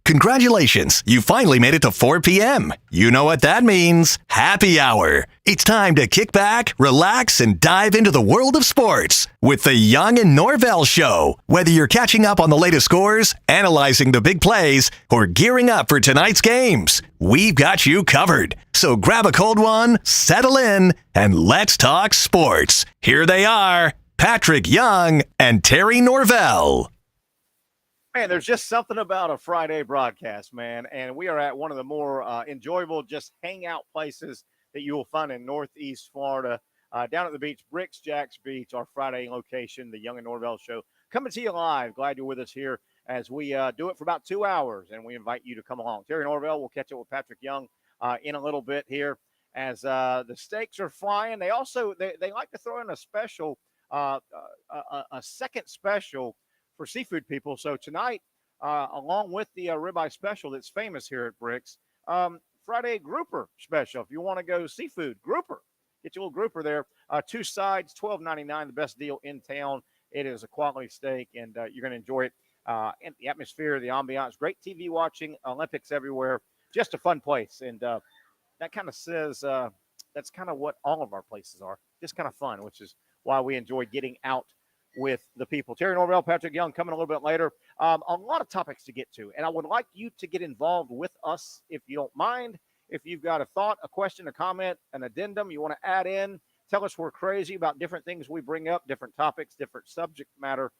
Congratulations, you finally made it to 4 p.m. You know what that means. Happy hour. It's time to kick back, relax, and dive into the world of sports with the Young and Norvelle Show. Whether you're catching up on the latest scores, analyzing the big plays, or gearing up for tonight's games, we've got you covered. So grab a cold one, settle in, and let's talk sports. Here they are, Patrick Young and Terry Norvelle. Man, there's just something about a Friday broadcast, man. And we are at one of the more enjoyable just hangout places that you will find in Northeast Florida. Down at the beach, Bricks Jacks Beach, our Friday location, the Young and Norvelle Show. Coming to you live. Glad you're with us here as we do it for about 2 hours. And we invite you to come along. Terry Norvelle will catch up with Patrick Young in a little bit here as the stakes are flying. They also, they like to throw in a special, a second special for seafood people. So tonight, along with the ribeye special that's famous here at Bricks, Friday grouper special. If you want to go seafood, grouper, get your little grouper there. Two sides, $12.99, the best deal in town. It is a quality steak, and you're going to enjoy it. And the atmosphere, the ambiance, great TV watching, Olympics everywhere. Just a fun place. And that kind of says that's kind of what all of our places are. Just kind of fun, which is why we enjoy getting out with the people. Terry Norvelle, Patrick Young coming a little bit later. A lot of topics to get to, and I would like you to get involved with us if you don't mind. If you've got a thought, a question, a comment, an addendum you want to add in, tell us we're crazy about different things we bring up, different topics, different subject matter.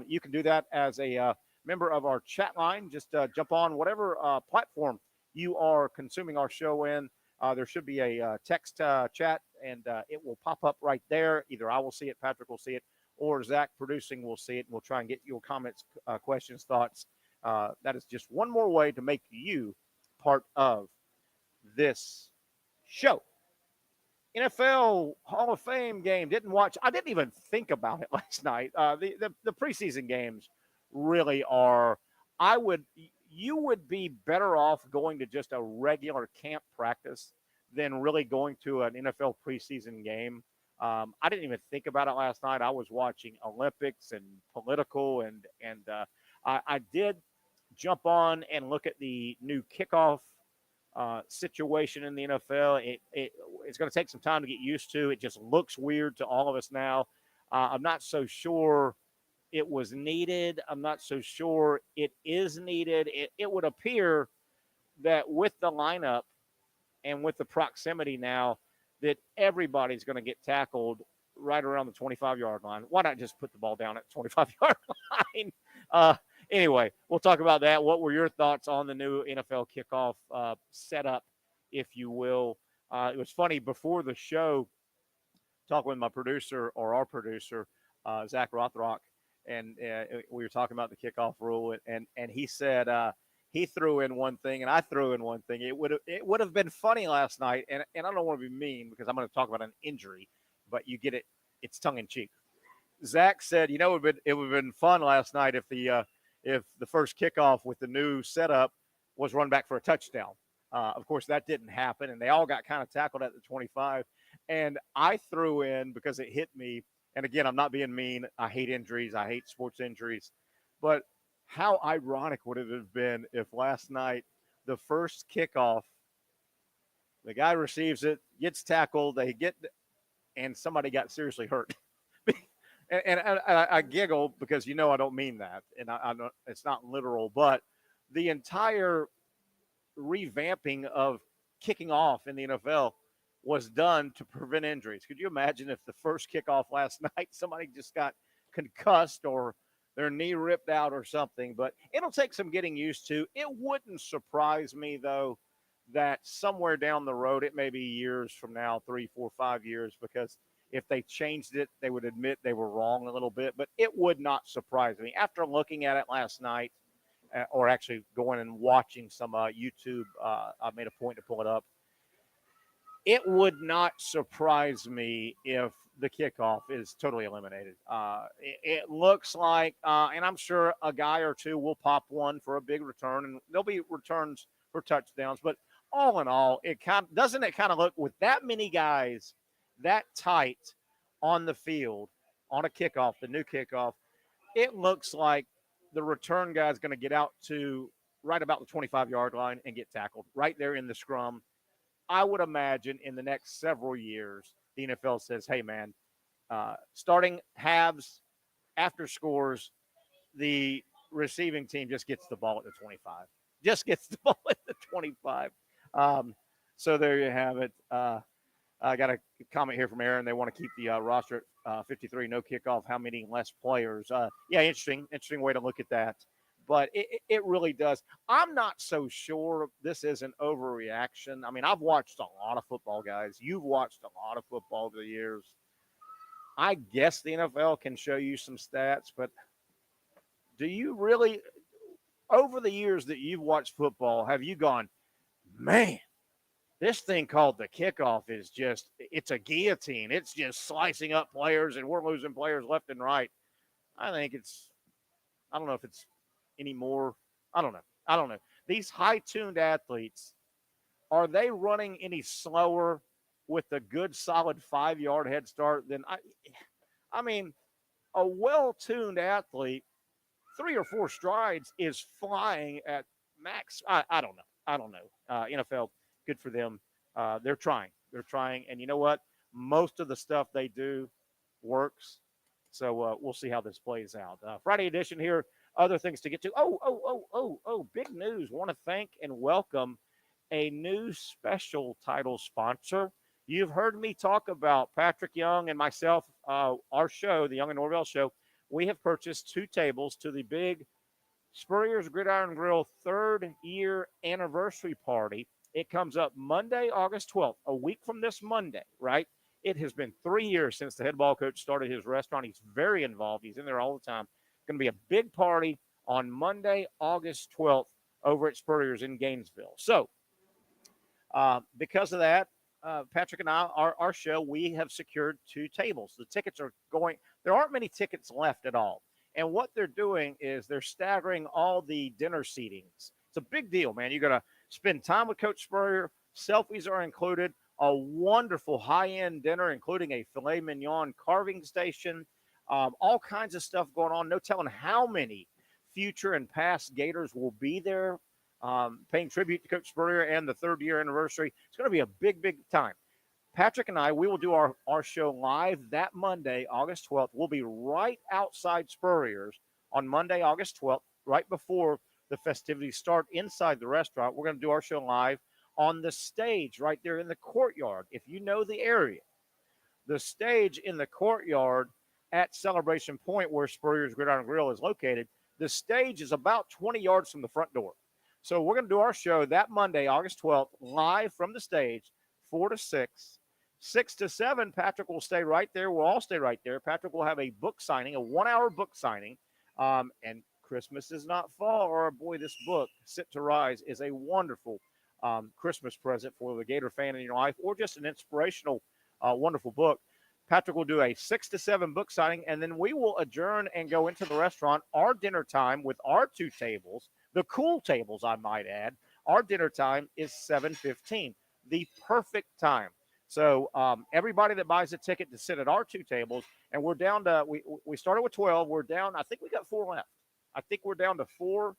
You can do that as a member of our chat line. Just jump on whatever platform you are consuming our show in. There should be a text chat, and it will pop up right there. Either I will see it, Patrick will see it, or Zach producing will see it, and we'll try and get your comments, questions, thoughts. That is just one more way to make you part of this show. NFL Hall of Fame game, didn't watch. I didn't even think about it last night. The preseason games really are, you would be better off going to just a regular camp practice than really going to an NFL preseason game. I didn't even think about it last night. I was watching Olympics and political, and I did jump on and look at the new kickoff situation in the NFL. It's going to take some time to get used to. It just looks weird to all of us now. I'm not so sure it was needed. I'm not so sure it is needed. It would appear that with the lineup and with the proximity now, that everybody's going to get tackled right around the 25-yard line. Why not just put the ball down at the 25-yard line? Anyway, we'll talk about that. What were your thoughts on the new NFL kickoff setup, if you will? It was funny before the show, talking with my producer, or our producer, Zach Rothrock, and we were talking about the kickoff rule, and he said he threw in one thing and I threw in one thing. It would have been funny last night, and I don't want to be mean because I'm going to talk about an injury, but you get it. It's tongue in cheek. Zach said, it would have been fun last night if the first kickoff with the new setup was run back for a touchdown. Of course, that didn't happen, and they all got kind of tackled at the 25. And I threw in, because it hit me, and again, I'm not being mean. I hate injuries. I hate sports injuries. But how ironic would it have been if last night, the first kickoff, the guy receives it, gets tackled, and somebody got seriously hurt. and I giggle because I don't mean that, and I don't, it's not literal, but the entire revamping of kicking off in the NFL was done to prevent injuries. Could you imagine if the first kickoff last night, somebody just got concussed or their knee ripped out or something? But it'll take some getting used to. It wouldn't surprise me, though, that somewhere down the road, it may be years from now, 3, 4, 5 years, because if they changed it, they would admit they were wrong a little bit. But it would not surprise me. After looking at it last night, or actually going and watching some YouTube, I made a point to pull it up. It would not surprise me if the kickoff is totally eliminated. It looks like, and I'm sure a guy or two will pop one for a big return, and there'll be returns for touchdowns. But all in all, doesn't it kind of look, with that many guys that tight on the field on a kickoff, the new kickoff, it looks like the return guy is going to get out to right about the 25-yard line and get tackled right there in the scrum. I would imagine in the next several years, the NFL says, hey, man, starting halves after scores, the receiving team just gets the ball at the 25. Just gets the ball at the 25. So there you have it. I got a comment here from Aaron. They want to keep the roster at 53, no kickoff. How many less players? Yeah, interesting way to look at that. But it really does. I'm not so sure this is an overreaction. I mean, I've watched a lot of football, guys. You've watched a lot of football over the years. I guess the NFL can show you some stats, but do you really, over the years that you've watched football, have you gone, man, this thing called the kickoff is just, it's a guillotine. It's just slicing up players and we're losing players left and right. I think I don't know if it's any more. I don't know. These high-tuned athletes, are they running any slower with a good solid 5-yard head start than I mean, a well-tuned athlete, 3 or 4 strides is flying at max. I don't know. NFL, good for them. They're trying. And you know what? Most of the stuff they do works. So we'll see how this plays out. Friday edition here. Other things to get to. Big news. Want to thank and welcome a new special title sponsor. You've heard me talk about Patrick Young and myself, our show, the Young and Norvelle show. We have purchased 2 tables to the big Spurrier's Gridiron Grill 3rd year anniversary party. It comes up Monday, August 12th, a week from this Monday, right? It has been 3 years since the head ball coach started his restaurant. He's very involved. He's in there all the time. Going to be a big party on Monday, August 12th over at Spurrier's in Gainesville. So because of that, Patrick and I, our show, we have secured 2 tables. The tickets are going, there aren't many tickets left at all. And what they're doing is they're staggering all the dinner seatings. It's a big deal, man. You're going to spend time with Coach Spurrier. Selfies are included. A wonderful high-end dinner, including a filet mignon carving station. All kinds of stuff going on. No telling how many future and past Gators will be there, paying tribute to Coach Spurrier and the 3rd year anniversary. It's going to be a big, big time. Patrick and I, we will do our show live that Monday, August 12th. We'll be right outside Spurrier's on Monday, August 12th, right before the festivities start inside the restaurant. We're going to do our show live on the stage right there in the courtyard. If you know the area, the stage in the courtyard at Celebration Point where Spurrier's Gridiron Grill is located, the stage is about 20 yards from the front door. So we're going to do our show that Monday, August 12th, live from the stage, 4 to 6. 6 to 7, Patrick will stay right there. We'll all stay right there. Patrick will have a book signing, a 1-hour book signing. And Christmas is not far. Boy, this book, Sit to Rise, is a wonderful Christmas present for the Gator fan in your life, or just an inspirational, wonderful book. Patrick will do a 6 to 7 book signing, and then we will adjourn and go into the restaurant. Our dinner time with our 2 tables, the cool tables, I might add, our dinner time is 7:15, the perfect time. So everybody that buys a ticket to sit at our 2 tables, and we're down to, we started with 12. We're down, I think we got 4 left. I think we're down to 4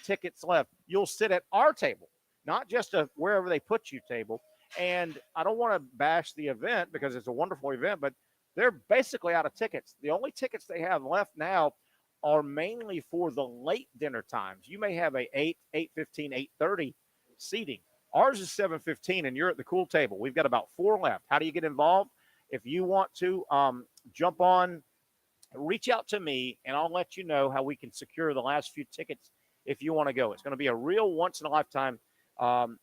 tickets left. You'll sit at our table, not just a wherever they put you table. And I don't want to bash the event because it's a wonderful event, but they're basically out of tickets. The only tickets they have left now are mainly for the late dinner times. You may have a 8, 8:15, 8:30 seating. Ours is 7:15, and you're at the cool table. We've got about 4 left. How do you get involved? If you want to jump on, reach out to me, and I'll let you know how we can secure the last few tickets if you want to go. It's going to be a real once-in-a-lifetime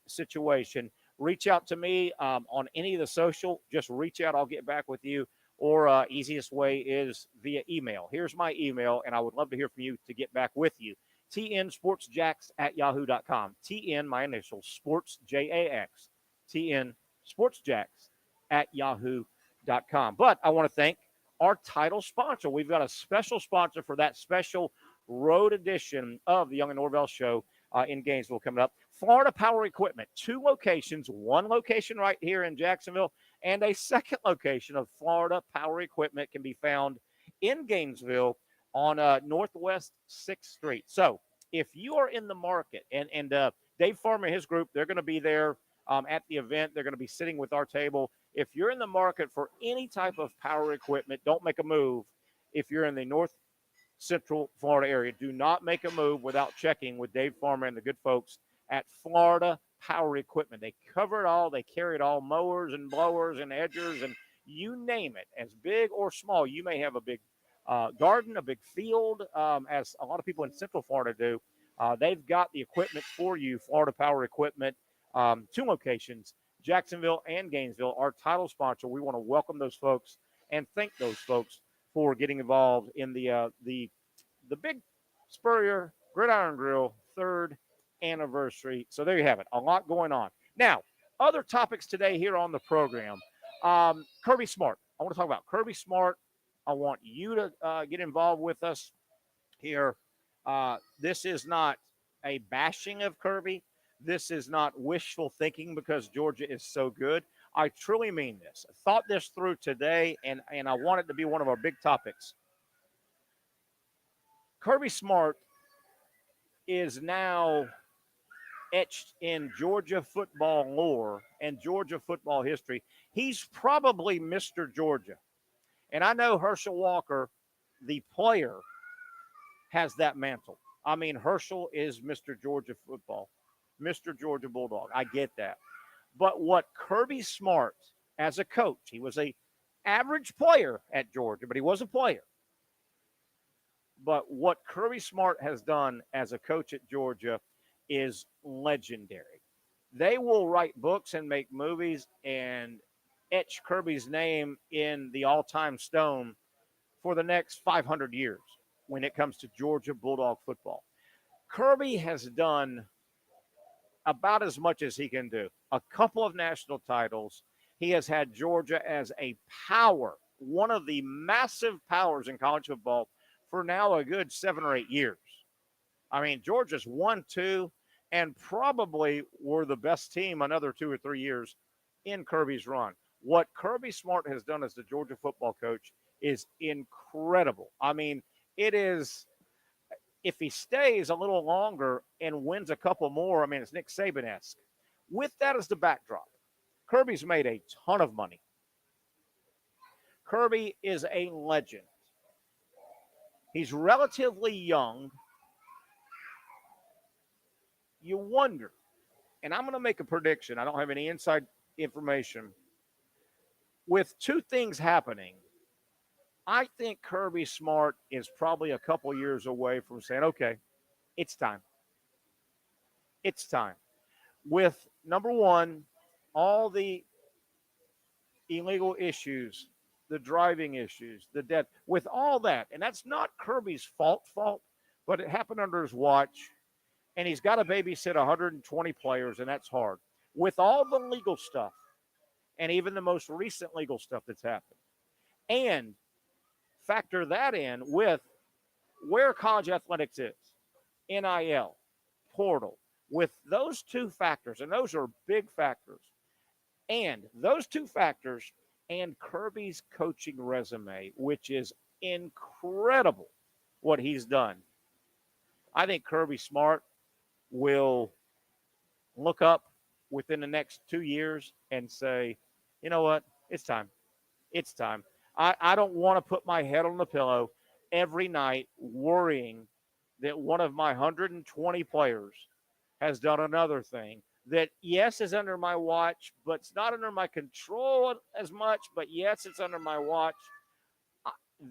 situation. Reach out to me on any of the social. Just reach out. I'll get back with you. Or easiest way is via email. Here's my email, and I would love to hear from you to get back with you. tnsportsjacks@yahoo.com. TN, my initials, sports, J-A-X. TN sportsjacks@yahoo.com. But I want to thank our title sponsor. We've got a special sponsor for that special road edition of the Young and Norvelle Show in Gainesville coming up. Florida Power Equipment, 2 locations, 1 location right here in Jacksonville, and a second location of Florida Power Equipment can be found in Gainesville on Northwest 6th Street. So if you are in the market, and Dave Farmer and his group, they're going to be there at the event. They're going to be sitting with our table. If you're in the market for any type of power equipment, don't make a move. If you're in the North Central Florida area, do not make a move without checking with Dave Farmer and the good folks at Florida Power Equipment. They cover it all. They carry it all, mowers and blowers and edgers and you name it, as big or small. You may have a big garden, a big field, as a lot of people in Central Florida do. They've got the equipment for you, Florida Power Equipment, 2 locations, Jacksonville and Gainesville. Our title sponsor, we want to welcome those folks and thank those folks for getting involved in the Big Spurrier Gridiron Grill 3rd anniversary. So there you have it. A lot going on. Now, other topics today here on the program. Kirby Smart. I want to talk about Kirby Smart. I want you to get involved with us here. This is not a bashing of Kirby. This is not wishful thinking because Georgia is so good. I truly mean this. I thought this through today, and I want it to be one of our big topics. Kirby Smart is now etched in Georgia football lore and Georgia football history. He's probably Mr. Georgia. And I know Herschel Walker, the player, has that mantle. I mean, Herschel is Mr. Georgia football, Mr. Georgia Bulldog. I get that. But what Kirby Smart, as a coach, he was an average player at Georgia, but he was a player. But what Kirby Smart has done as a coach at Georgia is legendary. They will write books and make movies and etch Kirby's name in the all-time stone for the next 500 years when it comes to Georgia Bulldog football. Kirby has done about as much as he can do. A couple of national titles. He has had Georgia as a power, one of the massive powers in college football for now a good 7 or 8 years. I mean, Georgia's 1-2 and probably were the best team another 2 or 3 years in Kirby's run. What Kirby Smart has done as the Georgia football coach is incredible. I mean, it is, if he stays a little longer and wins a couple more, I mean, it's Nick Saban-esque. With that as the backdrop, Kirby's made a ton of money. Kirby is a legend. He's relatively young. You wonder, and I'm going to make a prediction. I don't have any inside information. With 2 things happening, I think Kirby Smart is probably a couple years away from saying, okay, it's time. It's time. With, number one, all the illegal issues, the driving issues, the debt, with all that, and that's not Kirby's fault, but it happened under his watch, and he's got to babysit 120 players, and that's hard. With all the legal stuff, and even the most recent legal stuff that's happened, and factor that in with where college athletics is, NIL, portal, with those 2 factors, and those are big factors, and those 2 factors and Kirby's coaching resume, which is incredible what he's done. I think Kirby Smart will look up within the next 2 years and say, you know what, it's time. It's time. I don't want to put my head on the pillow every night worrying that one of my 120 players has done another thing that, yes, is under my watch, but it's not under my control as much, but yes, it's under my watch.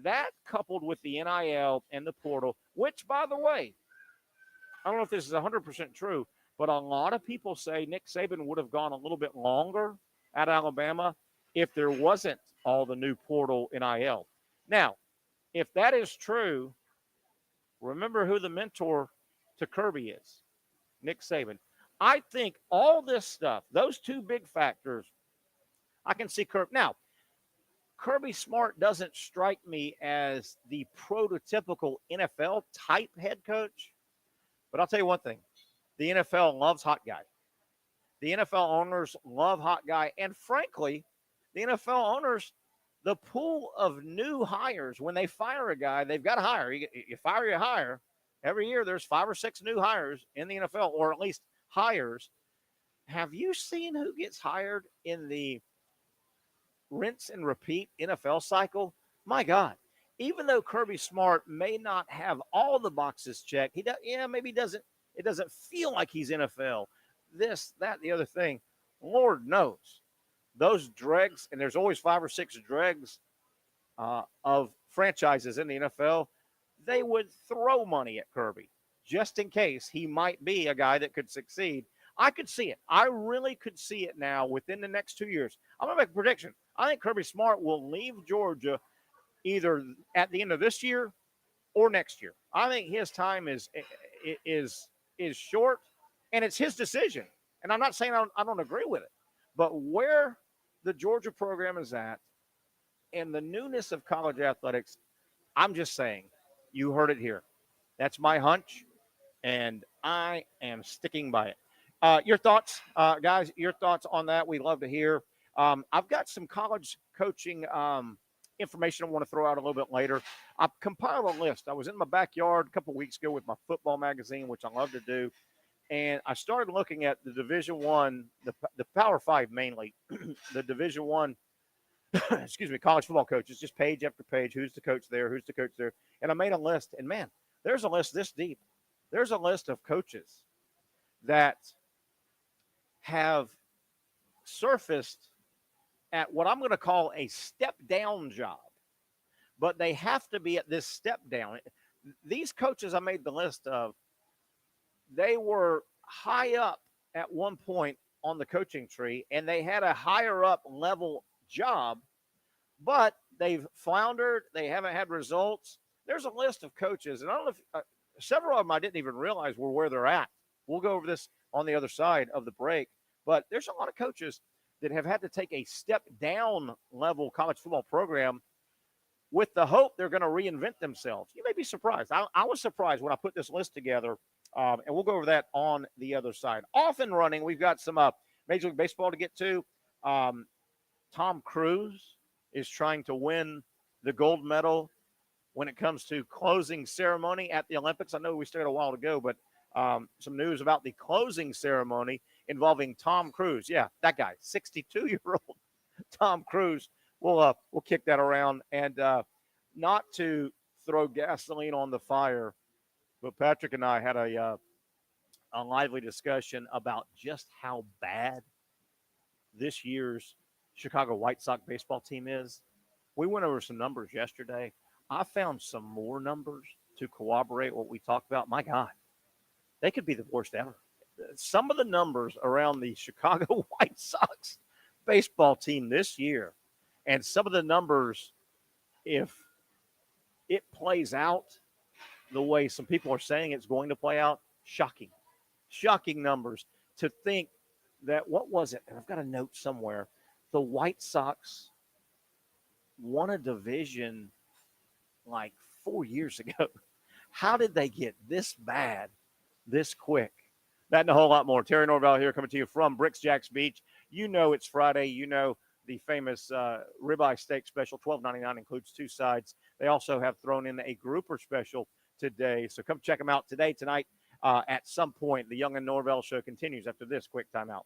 That coupled with the NIL and the portal, which, by the way, I don't know if this is 100% true, but a lot of people say Nick Saban would have gone a little bit longer at Alabama if there wasn't all the new portal NIL. Now, if that is true, remember who the mentor to Kirby is, Nick Saban. I think all this stuff, those 2 big factors, I can see Kirby. Now, Kirby Smart doesn't strike me as the prototypical NFL type head coach, but I'll tell you one thing. The NFL loves hot guy. The NFL owners love hot guy. And frankly, the NFL owners, the pool of new hires, when they fire a guy, they've got to hire. You fire, you hire. Every year there's 5 or 6 new hires in the NFL, or at least hires. Have you seen who gets hired in the rinse and repeat NFL cycle? My God. Even though Kirby Smart may not have all the boxes checked, maybe doesn't. It doesn't feel like he's NFL. This, that, the other thing. Lord knows those dregs, and there's always 5 or 6 dregs of franchises in the NFL. They would throw money at Kirby just in case he might be a guy that could succeed. I could see it. I really could see it now within the next 2 years. I'm going to make a prediction. I think Kirby Smart will leave Georgia either at the end of this year or next year. I think his time is short, and it's his decision. And I'm not saying I don't agree with it, but where the Georgia program is at and the newness of college athletics, I'm just saying, you heard it here. That's my hunch, and I am sticking by it. Your thoughts, guys, your thoughts on that, we'd love to hear. I've got some college coaching information I want to throw out a little bit later. I've compiled a list. I was in my backyard a couple of weeks ago with my football magazine, which I love to do, and I started looking at the Division One, the Power Five mainly, the Division One, college football coaches, just page after page. Who's the coach there? Who's the coach there? And I made a list, and man, there's a list this deep. There's a list of coaches that have surfaced at what I'm going to call a step down job, but they have to be at this step down. These coaches I made the list of, they were high up at one point on the coaching tree, and they had a higher up level job, but they've floundered. They haven't had results. There's a list of coaches, and I don't know if several of them I didn't even realize were where they're at. We'll go over this on the other side of the break, but there's a lot of coaches that have had to take a step down level college football program with the hope they're going to reinvent themselves. You may be surprised. I was surprised when I put this list together, and we'll go over that on the other side. Off and running, we've got some Major League Baseball to get to. Tom Cruise is trying to win the gold medal when it comes to closing ceremony at the Olympics. I know we started a while ago, but some news about the closing ceremony involving Tom Cruise. Yeah, that guy, 62-year-old Tom Cruise. We'll kick that around. And not to throw gasoline on the fire, but Patrick and I had a lively discussion about just how bad this year's Chicago White Sox baseball team is. We went over some numbers yesterday. I found some more numbers to corroborate what we talked about. My God, they could be the worst ever. Some of the numbers around the Chicago White Sox baseball team this year, and some of the numbers, if it plays out the way some people are saying it's going to play out, shocking numbers. To think that, what was it? And I've got a note somewhere. The White Sox won a division like 4 years ago. How did they get this bad this quick? That and a whole lot more. Terry Norvelle here, coming to you from Bricks Jacks Beach. You know it's Friday. You know the famous ribeye steak special, $12.99, includes 2 sides. They also have thrown in a grouper special today. So come check them out today, tonight, at some point. The Young and Norvelle show continues after this quick timeout.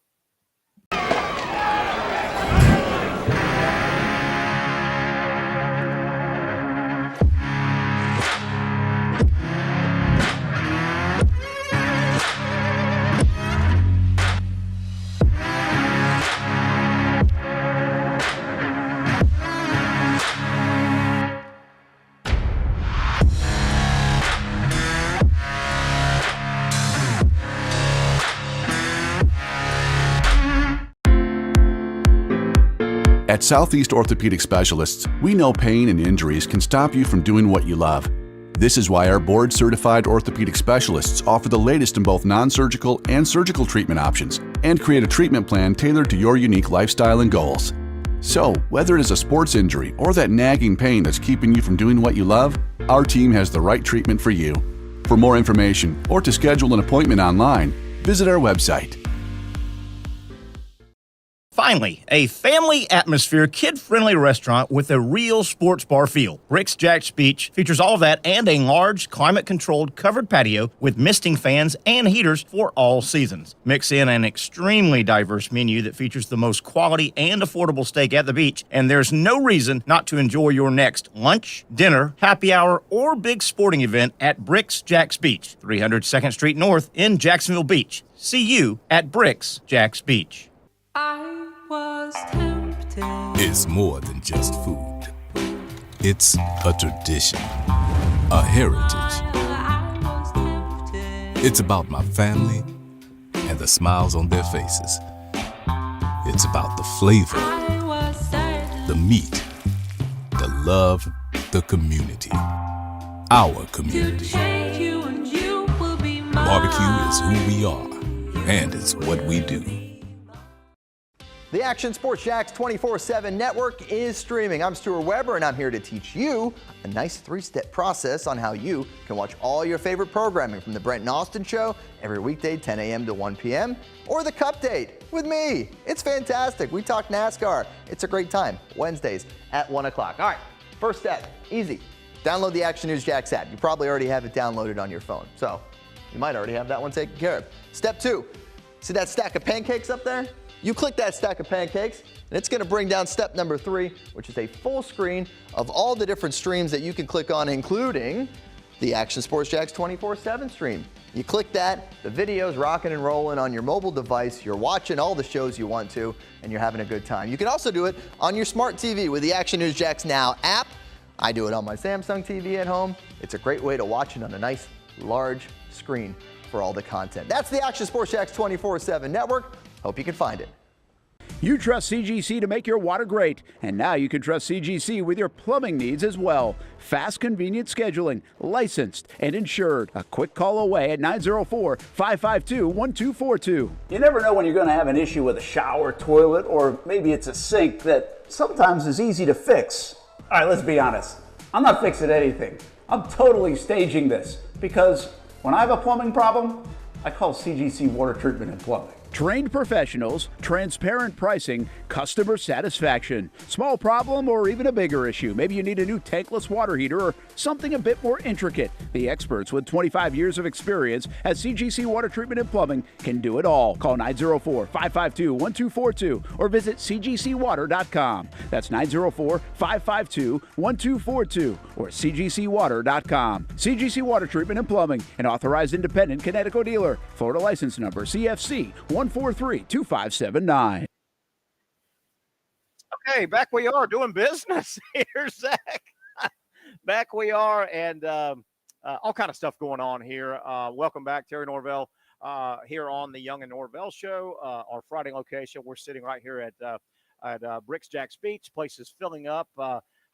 At Southeast Orthopedic Specialists, we know pain and injuries can stop you from doing what you love. This is why our board-certified orthopedic specialists offer the latest in both non-surgical and surgical treatment options and create a treatment plan tailored to your unique lifestyle and goals. So, whether it is a sports injury or that nagging pain that's keeping you from doing what you love, our team has the right treatment for you. For more information or to schedule an appointment online, visit our website. Finally, a family atmosphere, kid-friendly restaurant with a real sports bar feel. Bricks Jack's Beach features all of that and a large, climate-controlled covered patio with misting fans and heaters for all seasons. Mix in an extremely diverse menu that features the most quality and affordable steak at the beach, and there's no reason not to enjoy your next lunch, dinner, happy hour, or big sporting event at Bricks Jack's Beach, 300 2nd Street North in Jacksonville Beach. See you at Bricks Jack's Beach. I was tempted. It's more than just food. It's a tradition, a heritage. I was tempted. It's about my family and the smiles on their faces. It's about the flavor, I was certain. the meat, the love, the community. Our community. Change you and you will be mine. Barbecue is who we are, and it's what we do. The Action Sports Jax 24/7 network is streaming. I'm Stuart Weber, and I'm here to teach you a nice 3-step process on how you can watch all your favorite programming from the Brent and Austin Show every weekday 10 a.m. to 1 p.m. or the Cup Date with me. It's fantastic. We talk NASCAR. It's a great time. Wednesdays at 1 o'clock. All right, first step, easy. Download the Action News Jax app. You probably already have it downloaded on your phone, so you might already have that one taken care of. Step 2, see that stack of pancakes up there? You click that stack of pancakes, and it's going to bring down step number 3, which is a full screen of all the different streams that you can click on, including the Action Sports Jax 24/7 stream. You click that, the video's rocking and rolling on your mobile device, you're watching all the shows you want to, and you're having a good time. You can also do it on your smart TV with the Action News Jax Now app. I do it on my Samsung TV at home. It's a great way to watch it on a nice, large screen for all the content. That's the Action Sports Jax 24/7 network. Hope you can find it. You trust CGC to make your water great, and now you can trust CGC with your plumbing needs as well. Fast, convenient scheduling, licensed and insured. A quick call away at 904-552-1242. You never know when you're going to have an issue with a shower, toilet, or maybe it's a sink that sometimes is easy to fix. All right, let's be honest. I'm not fixing anything. I'm totally staging this because when I have a plumbing problem, I call CGC Water Treatment and Plumbing. Trained professionals, transparent pricing, customer satisfaction. Small problem or even a bigger issue. Maybe you need a new tankless water heater or something a bit more intricate. The experts with 25 years of experience at CGC Water Treatment and Plumbing can do it all. Call 904-552-1242 or visit cgcwater.com. That's 904-552-1242 or cgcwater.com. CGC Water Treatment and Plumbing, an authorized independent Connecticut dealer. Florida license number CFC 1432579. Okay, back we are doing business. Here's Zach. Back we are, and all kind of stuff going on here. Welcome back, Terry Norvelle, here on the Young and Norvelle Show, our Friday location. We're sitting right here at Bricks Jack's Beach. Place is filling up.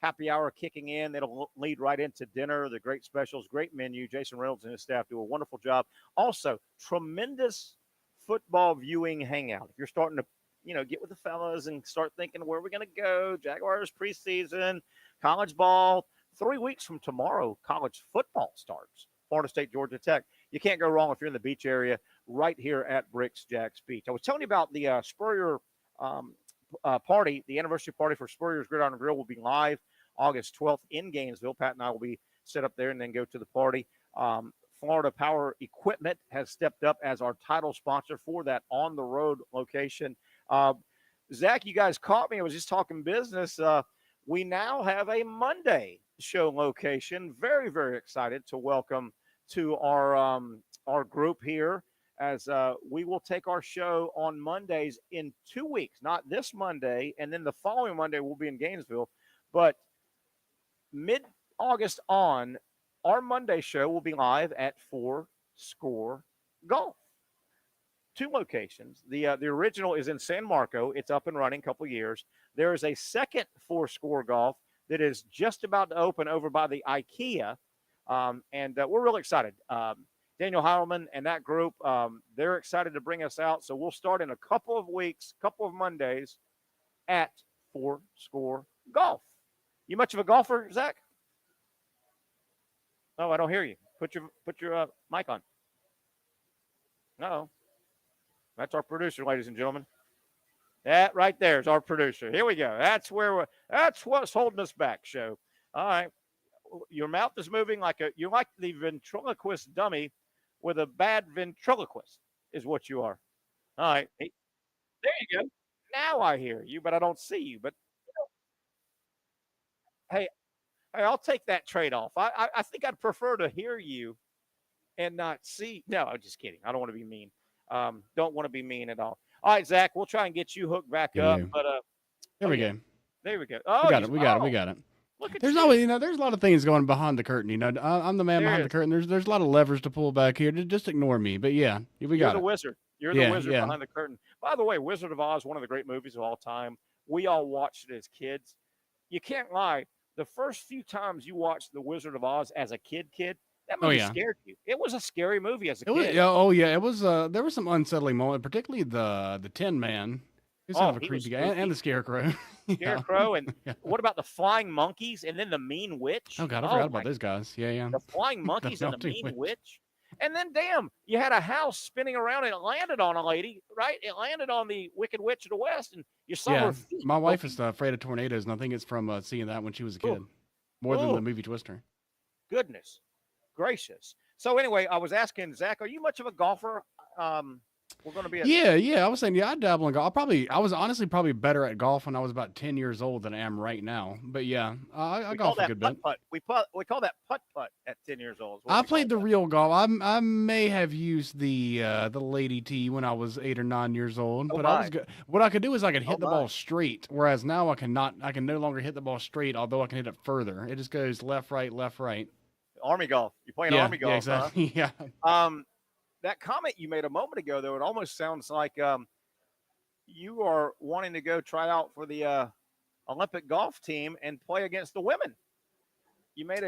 Happy hour kicking in. It'll lead right into dinner. The great specials, great menu. Jason Reynolds and his staff do a wonderful job. Also, tremendous football viewing hangout. If you're starting to, get with the fellas and start thinking where we're going to go, Jaguars preseason, college ball, 3 weeks from tomorrow, college football starts. Florida State, Georgia Tech. You can't go wrong if you're in the beach area right here at Bricks Jack's Beach. I was telling you about the Spurrier party. The anniversary party for Spurrier's Gridiron Grill will be live August 12th in Gainesville. Pat and I will be set up there and then go to the party. Florida Power Equipment has stepped up as our title sponsor for that on-the-road location. Zach, you guys caught me. I was just talking business. We now have a Monday show location. Very, very excited to welcome to our group here as we will take our show on Mondays in 2 weeks, not this Monday, and then the following Monday we'll be in Gainesville. But mid-August on, our Monday show will be live at 4 Score Golf. 2 locations. The original is in San Marco. It's up and running a couple years. There is a second 4 Score Golf that is just about to open over by the IKEA, and we're really excited. Daniel Heilman and that group, they're excited to bring us out. So we'll start in a couple of weeks, couple of Mondays at 4 Score Golf. You much of a golfer, Zach? Oh, I don't hear you. Put your mic on. No. That's our producer, ladies and gentlemen. That right there is our producer. Here we go. That's what's holding us back, show. All right. Your mouth is moving you're like the ventriloquist dummy with a bad ventriloquist, is what you are. All right. Hey, there you go. Now I hear you, but I don't see you. But hey, I'll take that trade off. I think I'd prefer to hear you and not see. No, I'm just kidding. I don't want to be mean. Don't want to be mean at all. All right, Zach, we'll try and get you hooked back up. Yeah. But There we go. there we go. We Oh, got it. We got it. Look at There's you. always, there's a lot of things going behind the curtain. I'm the man There behind the is. curtain. There's a lot of levers to pull back here. Just ignore me. But yeah, we You're got the it. wizard. You're Yeah, the wizard yeah. behind the curtain. By the way, Wizard of Oz, one of the great movies of all time. We all watched it as kids. You can't lie. The first few times you watched The Wizard of Oz as a kid, that movie yeah. scared you. It was a scary movie as a It was, kid. yeah, oh yeah, it was. There was some unsettling moments, particularly the Tin Man. He's kind of a he was creepy guy, and the Scarecrow. Yeah. Scarecrow, and Yeah. what about the flying monkeys and then the mean witch? Oh god, I forgot my about those guys. Yeah. The flying monkeys and the melting mean witch. witch. And then, damn, you had a house spinning around and it landed on a lady, right? It landed on the Wicked Witch of the West, and you saw Yeah, her feet. my wife is afraid of tornadoes, and I think it's from seeing that when she was a kid, more than Oh. the movie Twister. Goodness gracious. So, anyway, I was asking, Zach, are you much of a golfer? We're going to be Yeah. I was saying, I dabble in golf. I was honestly probably better at golf when I was about 10 years old than I am right now. But yeah, I we golf call a that good bit. putt-putt. We call that putt-putt at 10 years old. is what I we played the call that. real golf. I may have used the lady tee when I was 8 or 9 years old, Oh but I was my. good. What I could do is I could hit Oh the my. ball straight, whereas now I cannot. I can no longer hit the ball straight, although I can hit it further. It just goes left, right, left, right. Army golf. You're playing Yeah, Army golf, yeah, exactly. Yeah. huh? That comment you made a moment ago, though, it almost sounds like you are wanting to go try out for the Olympic golf team and play against the women. You made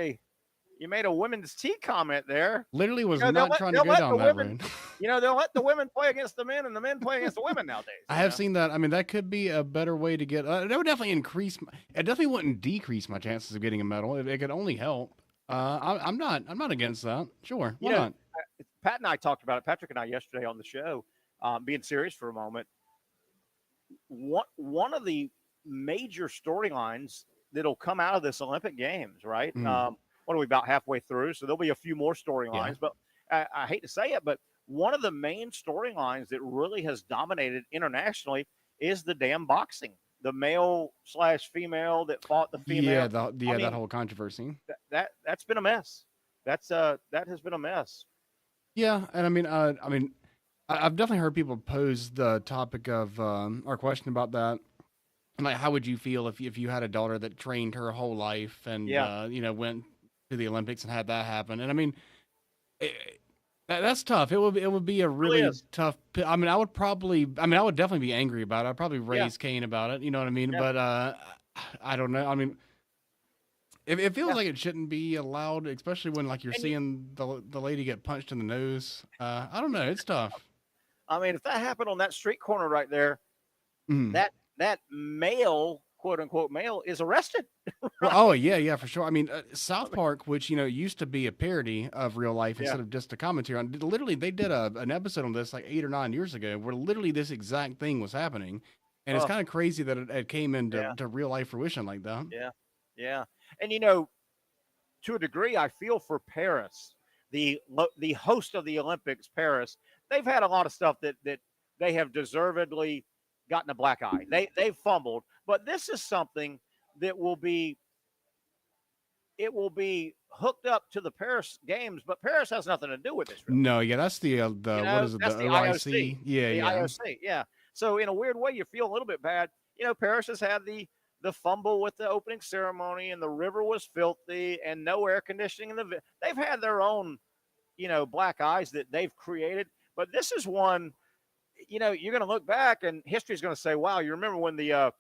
a women's tee comment there. Literally was You know, not trying to go down that road. They'll let the women play against the men and the men play against the women nowadays. I have seen that. I mean, that could be a better way to get. That would definitely increase. It definitely wouldn't decrease my chances of getting a medal. It could only help. I'm not against that. Sure, why not? Pat and I talked about it. Patrick and I yesterday on the show. Being serious for a moment, one of the major storylines that'll come out of this Olympic Games, right? What are we about halfway through? So there'll be a few more storylines. But I hate to say it, but one of the main storylines that really has dominated internationally is the damn boxing. The male/female that fought the female. Yeah, that whole controversy. That's been a mess. That has been a mess. Yeah, and I've definitely heard people pose the topic of or question about that. And like, how would you feel if you had a daughter that trained her whole life and went to the Olympics and had that happen? And I mean, that's tough. It would be a really tough. I mean, I would definitely be angry about it. I'd probably raise Cain about it. You know what I mean? Yeah. But I don't know. I mean, it feels like it shouldn't be allowed, especially when like you're seeing the lady get punched in the nose. I don't know. It's tough. I mean, if that happened on that street corner right there, that male, quote unquote male, is arrested. Well, oh yeah, for sure. I mean, South Park, which used to be a parody of real life instead of just a commentary on. Literally, they did an episode on this like 8 or 9 years ago, where literally this exact thing was happening, and it's kind of crazy that it came into to real life fruition like that. Yeah. And to a degree, I feel for Paris, the host of the Olympics, Paris. They've had a lot of stuff that they have deservedly gotten a black eye. They've fumbled, but this is something that will be hooked up to the Paris Games, but Paris has nothing to do with this. Really. No, yeah, that's the what is it? That's The the OIC. IOC. Yeah, The yeah. IOC, yeah. So in a weird way, you feel a little bit bad. Paris has had the fumble with the opening ceremony, and the river was filthy, and no air conditioning in the. They've had their own, black eyes that they've created. But this is one, you're going to look back, and history is going to say, "Wow, you remember when the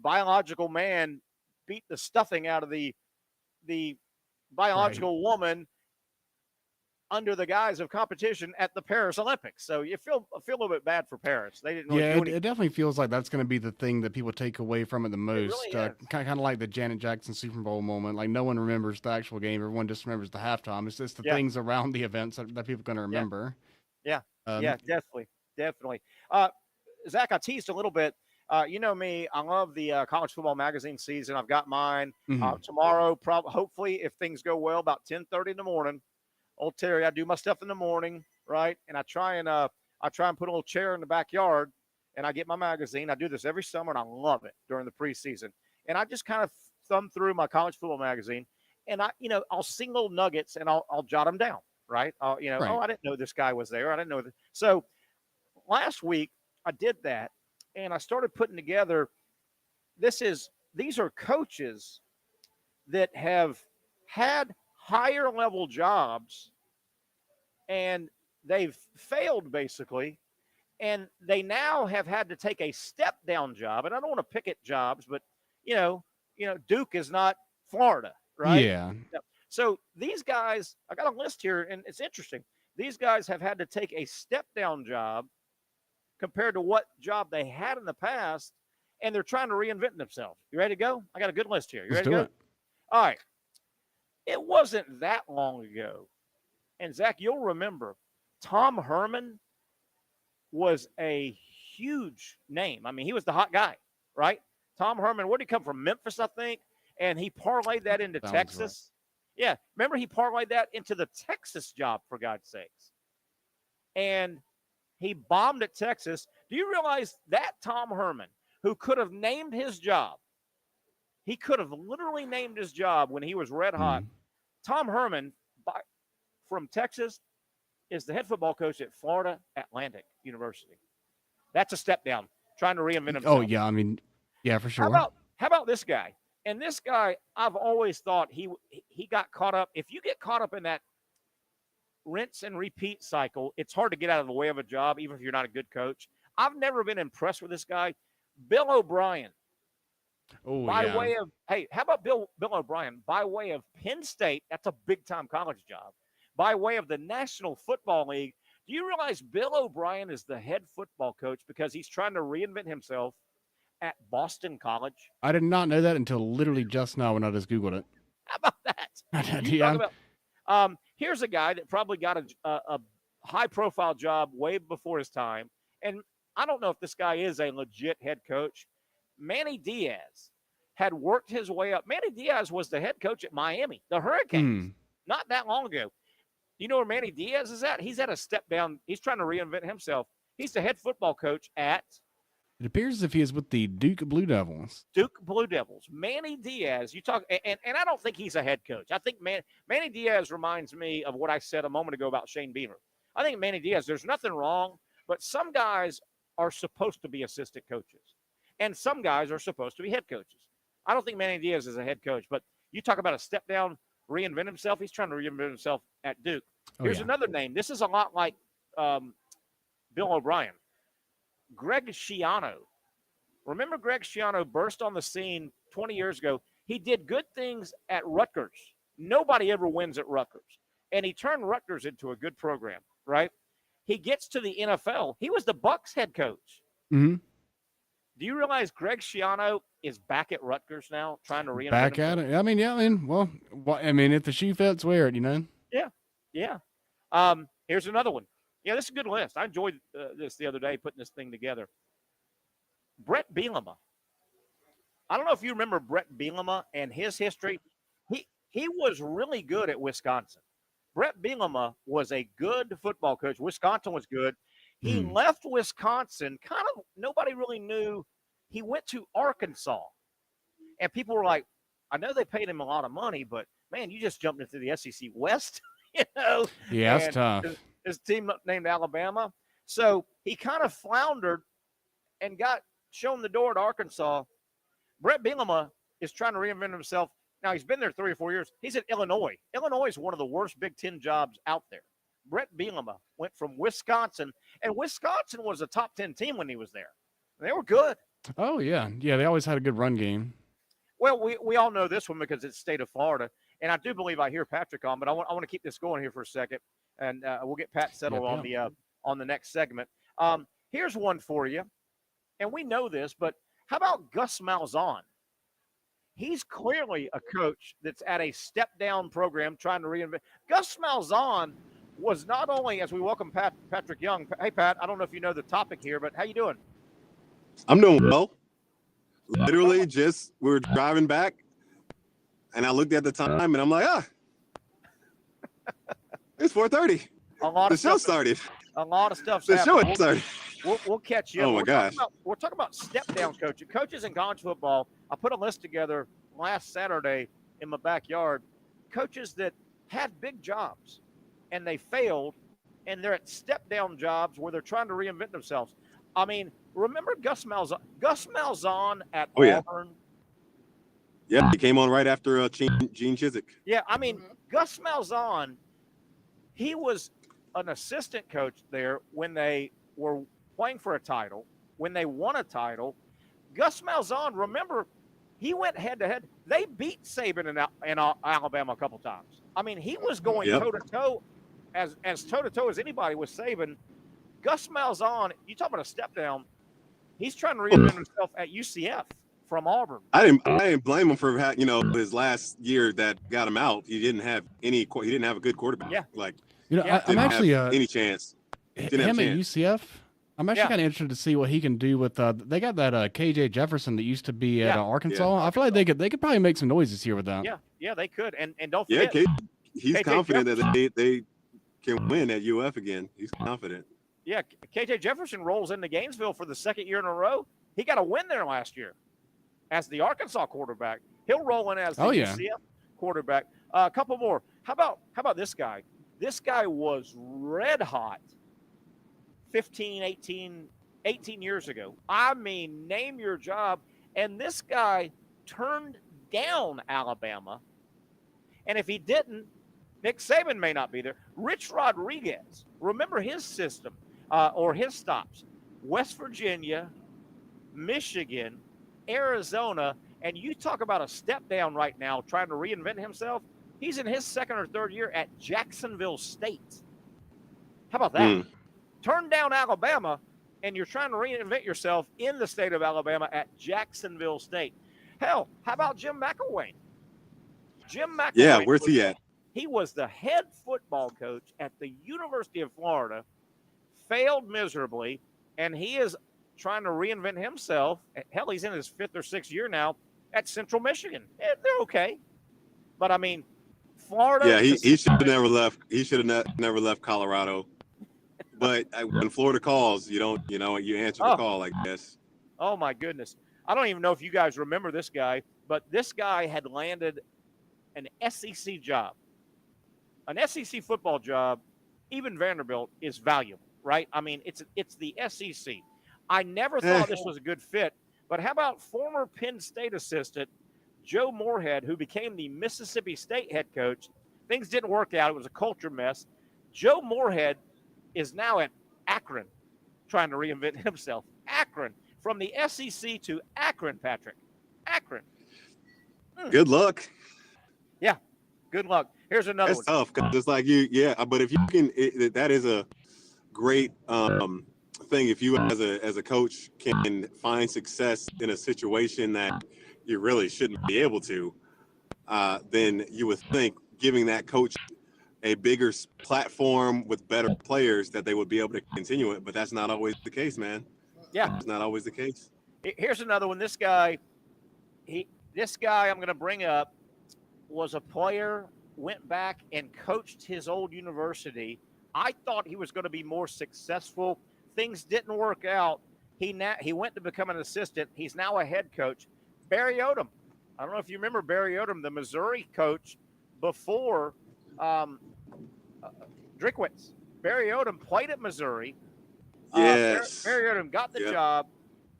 biological man beat the stuffing out of the biological woman under the guise of competition at the Paris Olympics." So you feel a little bit bad for Paris. They didn't really do anything. It definitely feels like that's going to be the thing that people take away from it the most. really is. Kind of like the Janet Jackson Super Bowl moment. Like no one remembers the actual game; everyone just remembers the halftime. It's just the things around the events that people are going to remember. Yeah, definitely. Zach, I teased a little bit. You know me, I love the college football magazine season. I've got mine Mhm. tomorrow. Hopefully, if things go well, about 10:30 in the morning. Old Terry, I do my stuff in the morning, right? And I try and put a little chair in the backyard, and I get my magazine. I do this every summer, and I love it during the preseason. And I just kind of thumb through my college football magazine, and I'll single nuggets, and I'll jot them down, right? Right. Oh, I didn't know this guy was there. I didn't know that. So last week I did that, and I started putting together. These are coaches that have had higher level jobs, and they've failed basically, and they now have had to take a step down job. And I don't want to pick at jobs, but Duke is not Florida, right? Yeah. So these guys, I got a list here, and it's interesting. These guys have had to take a step down job compared to what job they had in the past, and they're trying to reinvent themselves. You ready to go? I got a good list here. You Let's ready do to it. go? All right. It wasn't that long ago. And Zach, you'll remember Tom Herman was a huge name. I mean, he was the hot guy, right? Tom Herman, where did he come from? Memphis, I think. And he parlayed that into Sounds Texas. Yeah. Remember, he parlayed that into the Texas job, for God's sakes. And he bombed at Texas. Do you realize that Tom Herman, who could have named his job, he could have literally named his job when he was red hot. Tom Herman from Texas is the head football coach at Florida Atlantic University. That's a step down, trying to reinvent himself. Oh yeah, I mean, yeah, for sure. How about this guy? And this guy, I've always thought he got caught up. If you get caught up in that rinse and repeat cycle, it's hard to get out of the way of a job, even if you're not a good coach. I've never been impressed with this guy, Bill O'Brien. Oh, By way of, hey, how about Bill O'Brien? By way of Penn State, that's a big-time college job. By way of the National Football League, do you realize Bill O'Brien is the head football coach because he's trying to reinvent himself at Boston College? I did not know that until literally just now when I just Googled it. How about that? Yeah. Here's a guy that probably got a high-profile job way before his time, and I don't know if this guy is a legit head coach. Manny Diaz had worked his way up. Manny Diaz was the head coach at Miami, the Hurricanes, not that long ago. You know where Manny Diaz is at? He's at a step down. He's trying to reinvent himself. He's the head football coach at It appears as if he is with the Duke Blue Devils. Duke Blue Devils. Manny Diaz, you talk, and I don't think he's a head coach. I think Manny Diaz reminds me of what I said a moment ago about Shane Beamer. I think Manny Diaz, there's nothing wrong, but some guys are supposed to be assistant coaches, and some guys are supposed to be head coaches. I don't think Manny Diaz is a head coach, but you talk about a step down, reinvent himself. He's trying to reinvent himself at Duke. Here's another name. This is a lot like Bill O'Brien. Greg Schiano. Remember Greg Schiano burst on the scene 20 years ago. He did good things at Rutgers. Nobody ever wins at Rutgers. And he turned Rutgers into a good program, right? He gets to the NFL. He was the Bucs head coach. Mm-hmm. Do you realize Greg Schiano is back at Rutgers now, trying to reinvent Back himself? at it. I mean, yeah. If the shoe fits, wear it. You know. Yeah. Here's another one. Yeah, this is a good list. I enjoyed this the other day, putting this thing together. Brett Bielema. I don't know if you remember Brett Bielema and his history. He was really good at Wisconsin. Brett Bielema was a good football coach. Wisconsin was good. He left Wisconsin. Kind of nobody really knew. He went to Arkansas, and people were like, "I know they paid him a lot of money, but man, you just jumped into the SEC West." Yeah, that's tough. His team named Alabama. So he kind of floundered and got shown the door to Arkansas. Brett Bielema is trying to reinvent himself. Now, he's been there 3 or 4 years. He's at Illinois. Illinois is one of the worst Big Ten jobs out there. Brett Bielema went from Wisconsin, and Wisconsin was a top 10 team when he was there. They were good. Oh, yeah. Yeah, they always had a good run game. Well, we all know this one because it's state of Florida, and I do believe I hear Patrick on, but I want to keep this going here for a second, and we'll get Pat settled on the next segment. Here's one for you, and we know this, but how about Gus Malzahn? He's clearly a coach that's at a step-down program trying to reinvent. Gus Malzahn was not only, as we welcome Patrick Young. Hey, Pat, I don't know if you know the topic here, but how you doing? I'm doing well. Literally, just we were driving back, and I looked at the time, and I'm like, it's 4:30. A lot The of show stuff. started. A lot of stuff's The show happening. started. We'll catch you. Oh, my gosh. We're talking about step down coaching. Coaches in college football. I put a list together last Saturday in my backyard. Coaches that had big jobs and they failed, and they're at step down jobs where they're trying to reinvent themselves. I mean, remember Gus Malzahn? Gus Malzahn at Auburn. Yeah, he came on right after Gene Chizik. Yeah, I mean, Gus Malzahn, he was an assistant coach there when they were playing for a title. When they won a title, Gus Malzahn, remember, he went head-to-head. They beat Saban in Alabama a couple times. I mean, he was going toe-to-toe, as toe-to-toe as anybody with Saban. Gus Malzahn, you talk about a step down, he's trying to reinvent himself at UCF from Auburn. I didn't blame him for his last year that got him out. He didn't have a good quarterback. Yeah. I'm actually any chance. Him at UCF. I'm actually kind of interested to see what he can do with. They got that KJ Jefferson that used to be at Arkansas. Yeah. I feel like they could probably make some noise this year with that. Yeah, they could. And don't forget, he's KJ confident Jefferson. that they can win at UF again. He's confident. Yeah, KJ Jefferson rolls into Gainesville for the second year in a row. He got a win there last year as the Arkansas quarterback. He'll roll in as the UCF quarterback. A couple more. How about this guy? This guy was red hot 18 years ago. I mean, name your job. And this guy turned down Alabama. And if he didn't, Nick Saban may not be there. Rich Rodriguez, remember his system or his stops. West Virginia, Michigan, Arizona, and you talk about a step down right now trying to reinvent himself. He's in his second or third year at Jacksonville State. How about that? Turn down Alabama, and you're trying to reinvent yourself in the state of Alabama at Jacksonville State. Hell, how about Jim McElwain? Jim McElwain. Yeah, where's he at? He was the head football coach at the University of Florida, failed miserably, and he is trying to reinvent himself. Hell, he's in his fifth or sixth year now at Central Michigan. They're okay. But, I mean, Florida. Yeah, he should have never left. He should have never left Colorado. But when Florida calls, you answer the call, I guess. Oh, my goodness. I don't even know if you guys remember this guy, but this guy had landed an SEC job. An SEC football job, even Vanderbilt, is valuable, right? I mean, it's the SEC. I never thought this was a good fit, but how about former Penn State assistant Joe Moorhead, who became the Mississippi State head coach? Things didn't work out. It was a culture mess. Joe Moorhead is now at Akron trying to reinvent himself. Akron. From the SEC to Akron, Patrick. Akron. Good luck. Yeah, good luck. Here's another one. That's tough because it's like but if you can, that is a great thing. If you as a coach can find success in a situation that you really shouldn't be able to, then you would think giving that coach a bigger platform with better players that they would be able to continue it. But that's not always the case, man. Yeah, it's not always the case. Here's another one. This guy I'm going to bring up was a player, went back and coached his old university. I thought he was going to be more successful. Things didn't work out. He went to become an assistant. He's now a head coach. Barry Odom. I don't know if you remember Barry Odom, the Missouri coach before Drinkwitz. Barry Odom played at Missouri. Yes. Barry Odom got the job.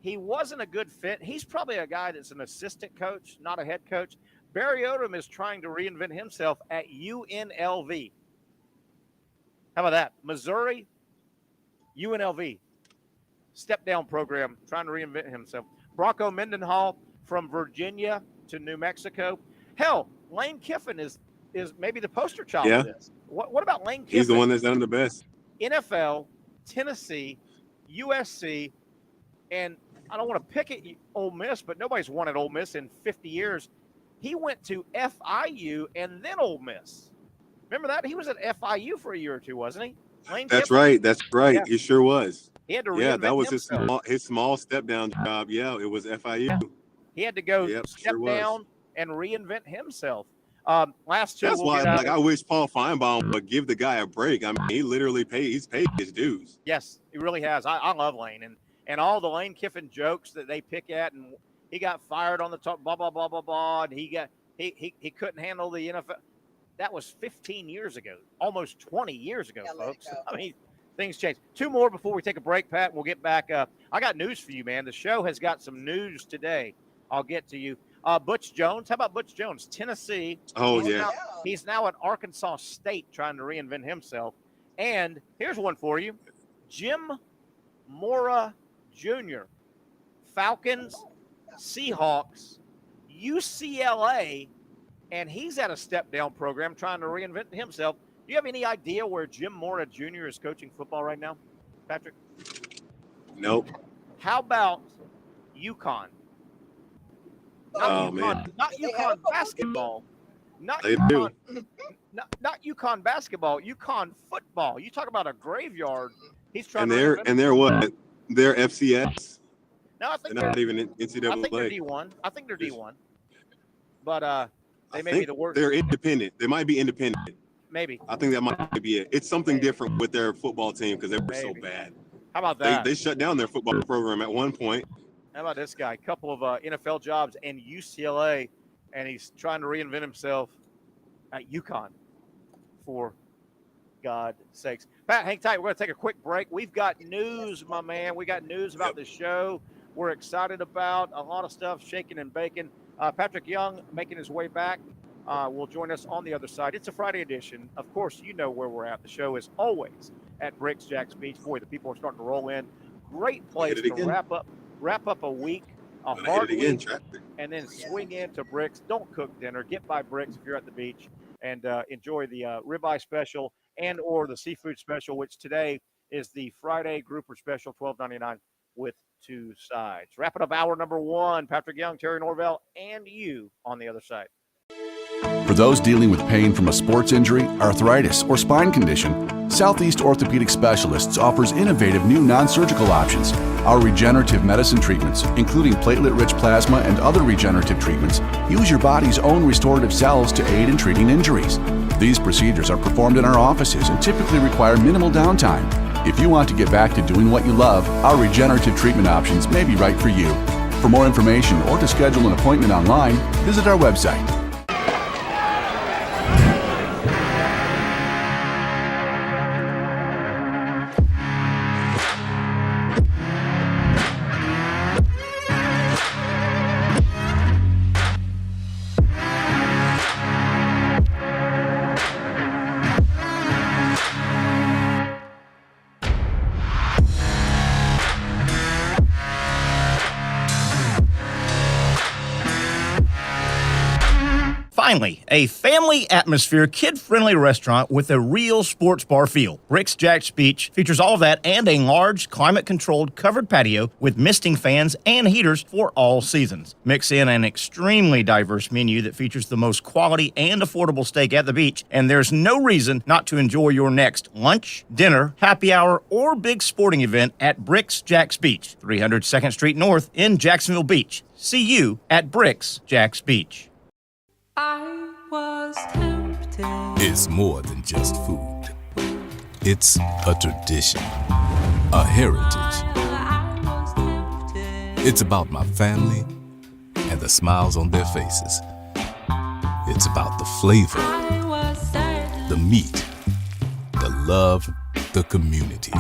He wasn't a good fit. He's probably a guy that's an assistant coach, not a head coach. Barry Odom is trying to reinvent himself at UNLV. How about that? Missouri, UNLV. Step down program, trying to reinvent himself. Bronco Mendenhall from Virginia to New Mexico. Hell, Lane Kiffin is maybe the poster child of this. What about Lane Kiffin? He's the one that's done the best. NFL, Tennessee, USC, and I don't want to pick at Ole Miss, but nobody's won at Ole Miss in 50 years. He went to FIU and then Ole Miss. Remember that? He was at FIU for a year or two, wasn't he? Lane That's Kiffin? right. That's right. Yeah. He sure was. He had to that was himself. his small step down job. Yeah, it was FIU. He had to go step down and reinvent himself. Last two. That's why, I wish Paul Feinbaum would give the guy a break. I mean, he literally he's paid his dues. Yes, he really has. I love Lane and all the Lane Kiffin jokes that they pick at, and he got fired on the top, blah blah blah blah blah, and he couldn't handle the NFL. That was 15 years ago, almost 20 years ago, folks. I mean, things change. Two more before we take a break, Pat, and we'll get back. I got news for you, man. The show has got some news today. I'll get to you. Butch Jones. How about Butch Jones? Tennessee. He's now at Arkansas State trying to reinvent himself. And here's one for you. Jim Mora Jr. Falcons, Seahawks, UCLA, and he's at a step-down program trying to reinvent himself. Do you have any idea where Jim Mora Jr. is coaching football right now, Patrick? Nope. How about UConn? Not UConn basketball. Not UConn basketball. UConn football. You talk about a graveyard. He's trying. And they're what? They're FCS. No, I think they're not even NCAA. I think they're D1. I think they're D1. But they may be the worst. They're independent. They might be independent. Maybe. I think that might be it. It's something different with their football team because they were so bad. How about that? They shut down their football program at one point. How about this guy? A couple of NFL jobs and UCLA, and he's trying to reinvent himself at UConn, for God's sakes. Pat, hang tight. We're going to take a quick break. We've got news, my man. We got news about the show we're excited about. A lot of stuff shaking and baking. Patrick Young making his way back will join us on the other side. It's a Friday edition. Of course, you know where we're at. The show is always at Bricks Jack's Beach. Boy, the people are starting to roll in. Great place to wrap up a week, a hard week, and then swing into Bricks. Don't cook dinner. Get by Bricks if you're at the beach and enjoy the ribeye special and or the seafood special, which today is the Friday grouper special, $12.99 with 2 sides. Wrapping up hour number 1. Patrick Young, Terry Norvelle, and you on the other side. For those dealing with pain from a sports injury, arthritis, or spine condition, Southeast Orthopedic Specialists offers innovative new non-surgical options. Our regenerative medicine treatments, including platelet-rich plasma and other regenerative treatments, use your body's own restorative cells to aid in treating injuries. These procedures are performed in our offices and typically require minimal downtime. If you want to get back to doing what you love, our regenerative treatment options may be right for you. For more information or to schedule an appointment online, visit our website. Finally, a family atmosphere, kid-friendly restaurant with a real sports bar feel. Bricks Jack's Beach features all of that and a large, climate-controlled covered patio with misting fans and heaters for all seasons. Mix in an extremely diverse menu that features the most quality and affordable steak at the beach, and there's no reason not to enjoy your next lunch, dinner, happy hour, or big sporting event at Bricks Jack's Beach, 300 2nd Street North in Jacksonville Beach. See you at Bricks Jack's Beach. I was tempted. It's more than just food. It's a tradition, a heritage. I was tempted. It's about my family and the smiles on their faces. It's about the flavor, I was certain. the meat, the love, the community.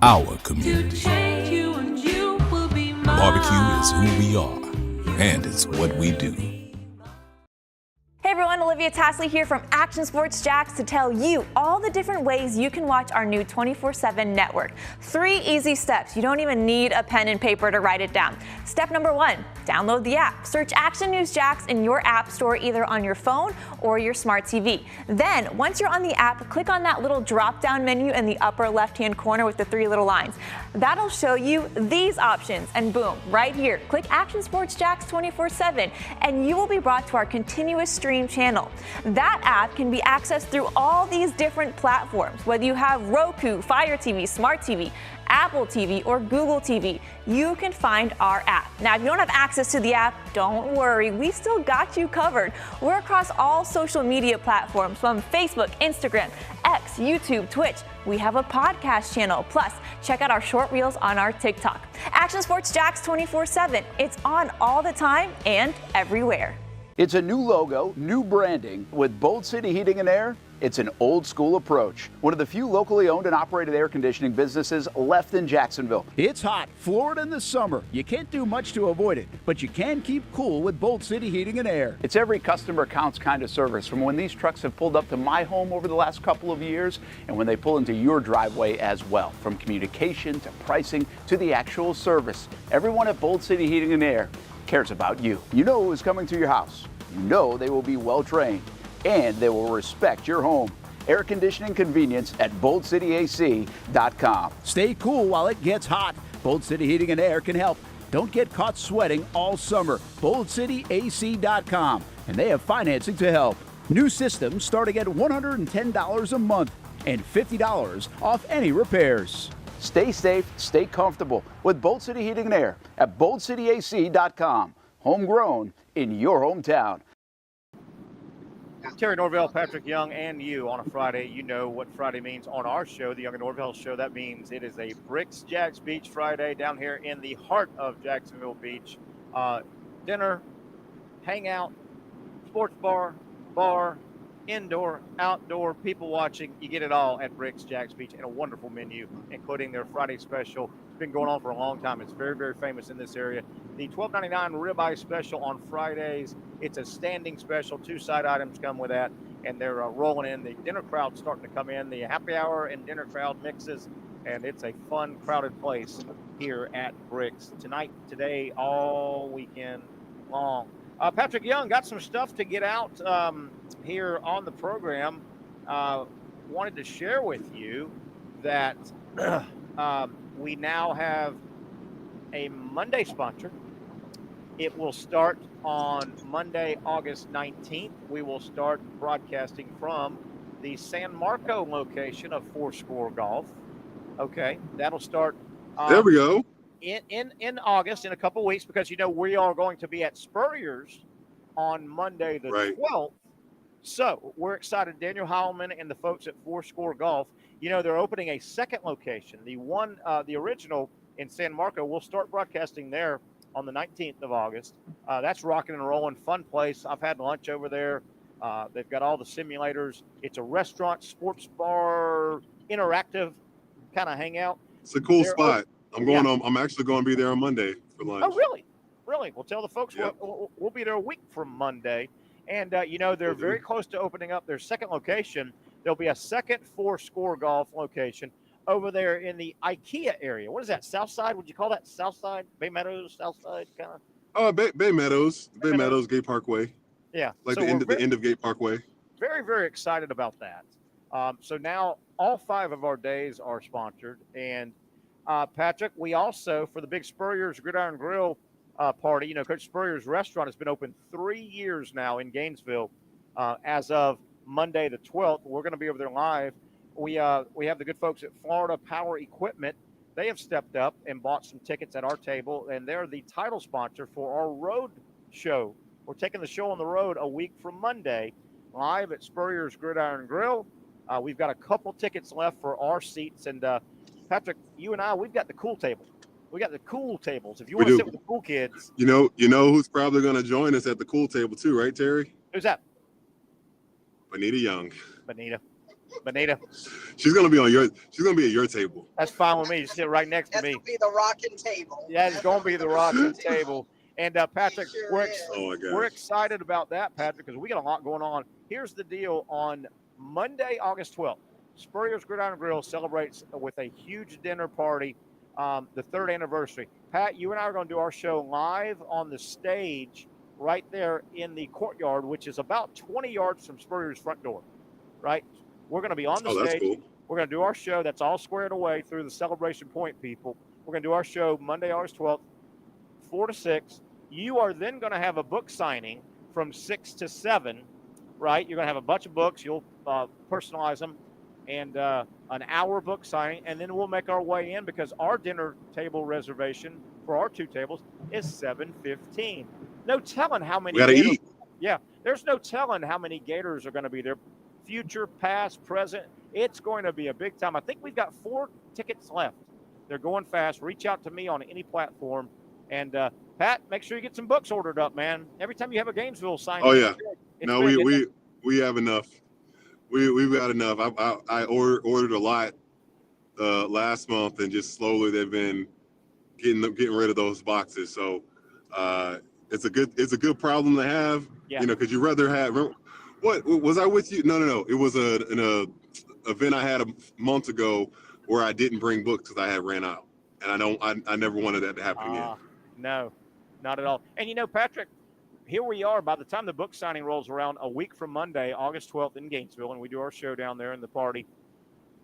Our community. To change you and you will be mine. Barbecue is who we are, and it's what we do. Hey everyone, Olivia Tasley here from Action Sports Jacks to tell you all the different ways you can watch our new 24/7 network. 3 easy steps. You don't even need a pen and paper to write it down. Step number 1, download the app. Search Action News Jacks in your app store either on your phone or your smart TV. Then, once you're on the app, click on that little drop-down menu in the upper left-hand corner with the 3 little lines. That'll show you these options, and boom, right here, click Action Sports Jacks 24/7, and you will be brought to our continuous stream channel channel. That app can be accessed through all these different platforms. Whether you have Roku, Fire TV, Smart TV, Apple TV, or Google TV, you can find our app. Now, if you don't have access to the app, don't worry, we still got you covered. We're across all social media platforms from Facebook, Instagram, X, YouTube, Twitch. We have a podcast channel. Plus, check out our short reels on our TikTok. Action Sports Jax 24/7. It's on all the time and everywhere. It's a new logo, new branding. With Bold City Heating and Air, it's an old school approach. One of the few locally owned and operated air conditioning businesses left in Jacksonville. It's hot, Florida in the summer. You can't do much to avoid it, but you can keep cool with Bold City Heating and Air. It's every customer counts kind of service, from when these trucks have pulled up to my home over the last couple of years and when they pull into your driveway as well. From communication to pricing to the actual service, everyone at Bold City Heating and Air cares about you. You know who's coming to your house. You know they will be well trained, and they will respect your home. Air conditioning convenience at boldcityac.com. Stay cool while it gets hot. Bold City Heating and Air can help. Don't get caught sweating all summer. boldcityac.com, and they have financing to help. New systems starting at $110 a month and $50 off any repairs. Stay safe, stay comfortable with Bold City Heating and Air at boldcityac.com. Homegrown in your hometown. Terry Norvelle, Patrick Young, and you on a Friday. You know what Friday means on our show, the Young and Norvelle Show. That means it is a Bricks Jax Beach Friday down here in the heart of Jacksonville Beach. Dinner, hangout, sports bar, indoor, outdoor, people watching. You get it all at Bricks Jax Beach, and a wonderful menu, including their Friday special. It's been going on for a long time. It's very, very famous in this area. The $12.99 ribeye special on Fridays. It's a standing special. 2 side items come with that, and they're rolling in. The dinner crowd's starting to come in. The happy hour and dinner crowd mixes, and it's a fun, crowded place here at Bricks. Tonight, today, all weekend long. Patrick Young got some stuff to get out here on the program. Wanted to share with you that we now have a Monday sponsor. It will start on Monday, August 19th. We will start broadcasting from the San Marco location of Fourscore Golf. Okay, that'll start. There we go. In August, in a couple weeks, because we are going to be at Spurrier's on Monday the 12th. So we're excited. Daniel Heilman and the folks at Fourscore Golf, they're opening a second location. The original in San Marco, we'll start broadcasting there on the 19th of August. That's rocking and rolling, fun place. I've had lunch over there. They've got all the simulators. It's a restaurant, sports bar, interactive kind of hangout. It's a cool spot. I'm actually going to be there on Monday for lunch. Oh, really? Really? Well, tell the folks we'll be there a week from Monday. And, they're very close to opening up their second location. There'll be a second Fourscore Golf location over there in the IKEA area. What is that, South Side? Would you call that South Side? Bay Meadows, South Side, kind of? Oh, Bay Meadows. Bay Meadows, Gate Parkway. Yeah. Like the end of Gate Parkway. Very, very excited about that. So now all 5 of our days are sponsored. And, Patrick, we also, for the big Spurrier's Gridiron Grill party, Coach Spurrier's restaurant has been open 3 years now in Gainesville. As of Monday the 12th, we're going to be over there live. We have the good folks at Florida Power Equipment. They have stepped up and bought some tickets at our table, and they're the title sponsor for our road show. We're taking the show on the road a week from Monday, live at Spurrier's Gridiron Grill. We've got a couple tickets left for our seats, and Patrick, you and I, we've got the cool table. We got the cool tables. If you want to sit with the cool kids. You know who's probably going to join us at the cool table too, right, Terry? Who's that? Bonita Young. Bonita. She's going to be at your table. That's fine with me. You sit right next to me. That's going to be the rocking table. Yeah, it's going to be the rocking table. And Patrick, we're excited about that, Patrick, because we got a lot going on. Here's the deal. On Monday, August 12th, Spurrier's Gridiron Grill celebrates with a huge dinner party, the 3rd anniversary. Pat, you and I are going to do our show live on the stage right there in the courtyard, which is about 20 yards from Spurrier's front door, right? We're going to be on the stage. Cool. We're going to do our show. That's all squared away through the Celebration Point people. We're going to do our show Monday, August 12th, 4 to 6. You are then going to have a book signing from 6 to 7 right? You're going to have a bunch of books. You'll personalize them, and an hour book signing, and then we'll make our way in because our dinner table reservation for our 2 tables is $7.15. No telling how many. We got to eat. Yeah, there's no telling how many Gators are going to be there. Future, past, present. It's going to be a big time. I think we've got 4 tickets left. They're going fast. Reach out to me on any platform. And Pat, make sure you get some books ordered up, man. Every time you have a Gainesville signing. Oh yeah. No, we have enough. We've got enough. I ordered a lot last month, and just slowly they've been getting rid of those boxes. So it's a good problem to have. Yeah. You know, because you rather have. What was I with you? No. It was an event I had a month ago where I didn't bring books because I had ran out, and I never wanted that to happen again. No, not at all. And you know, Patrick, here we are. By the time the book signing rolls around, a week from Monday, August 12th in Gainesville, and we do our show down there in the party.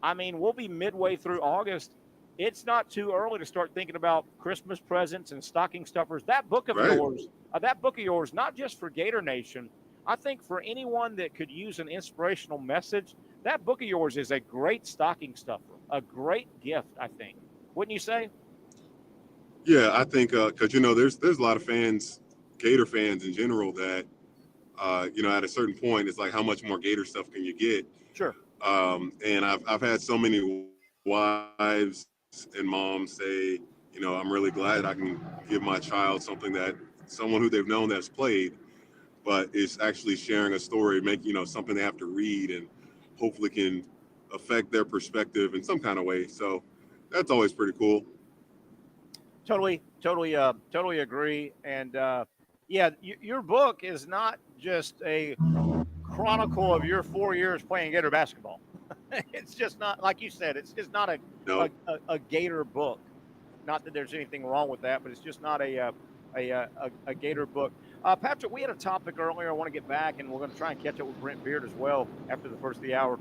I mean, we'll be midway through August. It's not too early to start thinking about Christmas presents and stocking stuffers. That book of yours, not just for Gator Nation, I think for anyone that could use an inspirational message, that book of yours is a great stocking stuffer, a great gift, I think. Wouldn't you say? Yeah, I think because there's a lot of fans, Gator fans in general, that at a certain point it's like, how much more Gator stuff can you get? Sure. And I've had so many wives and moms say, I'm really glad I can give my child someone who they've known that's played, but is actually sharing a story, making something they have to read, and hopefully can affect their perspective in some kind of way. So that's always pretty cool. Totally agree. And your book is not just a chronicle of your 4 years playing Gator basketball. It's just not, like you said, it's just not a Gator book. Not that there's anything wrong with that, but it's just not a Gator book. Patrick, we had a topic earlier I want to get back, and we're going to try and catch up with Brent Beard as well after the first of the hour.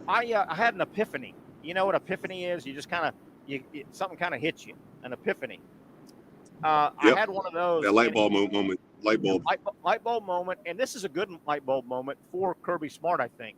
I had an epiphany. You know what epiphany is? You just something kind of hits you, an epiphany. I had one of those. That light bulb moment. Light bulb moment, and this is a good light bulb moment for Kirby Smart, I think.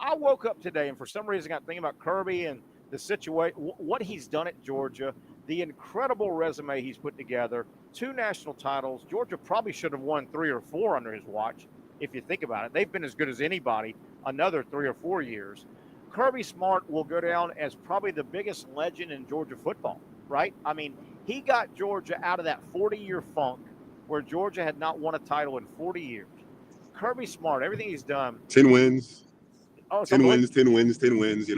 I woke up today, and for some reason, I got thinking about Kirby and the situation, what he's done at Georgia, the incredible resume he's put together, 2 national titles. Georgia probably should have won 3 or 4 under his watch, if you think about it. They've been as good as anybody another 3 or 4 years. Kirby Smart will go down as probably the biggest legend in Georgia football, right? I mean, he got Georgia out of that 40-year funk where Georgia had not won a title in 40 years. Kirby Smart, everything he's done. 10 wins. Oh, 10 wins, 10 wins, 10 wins,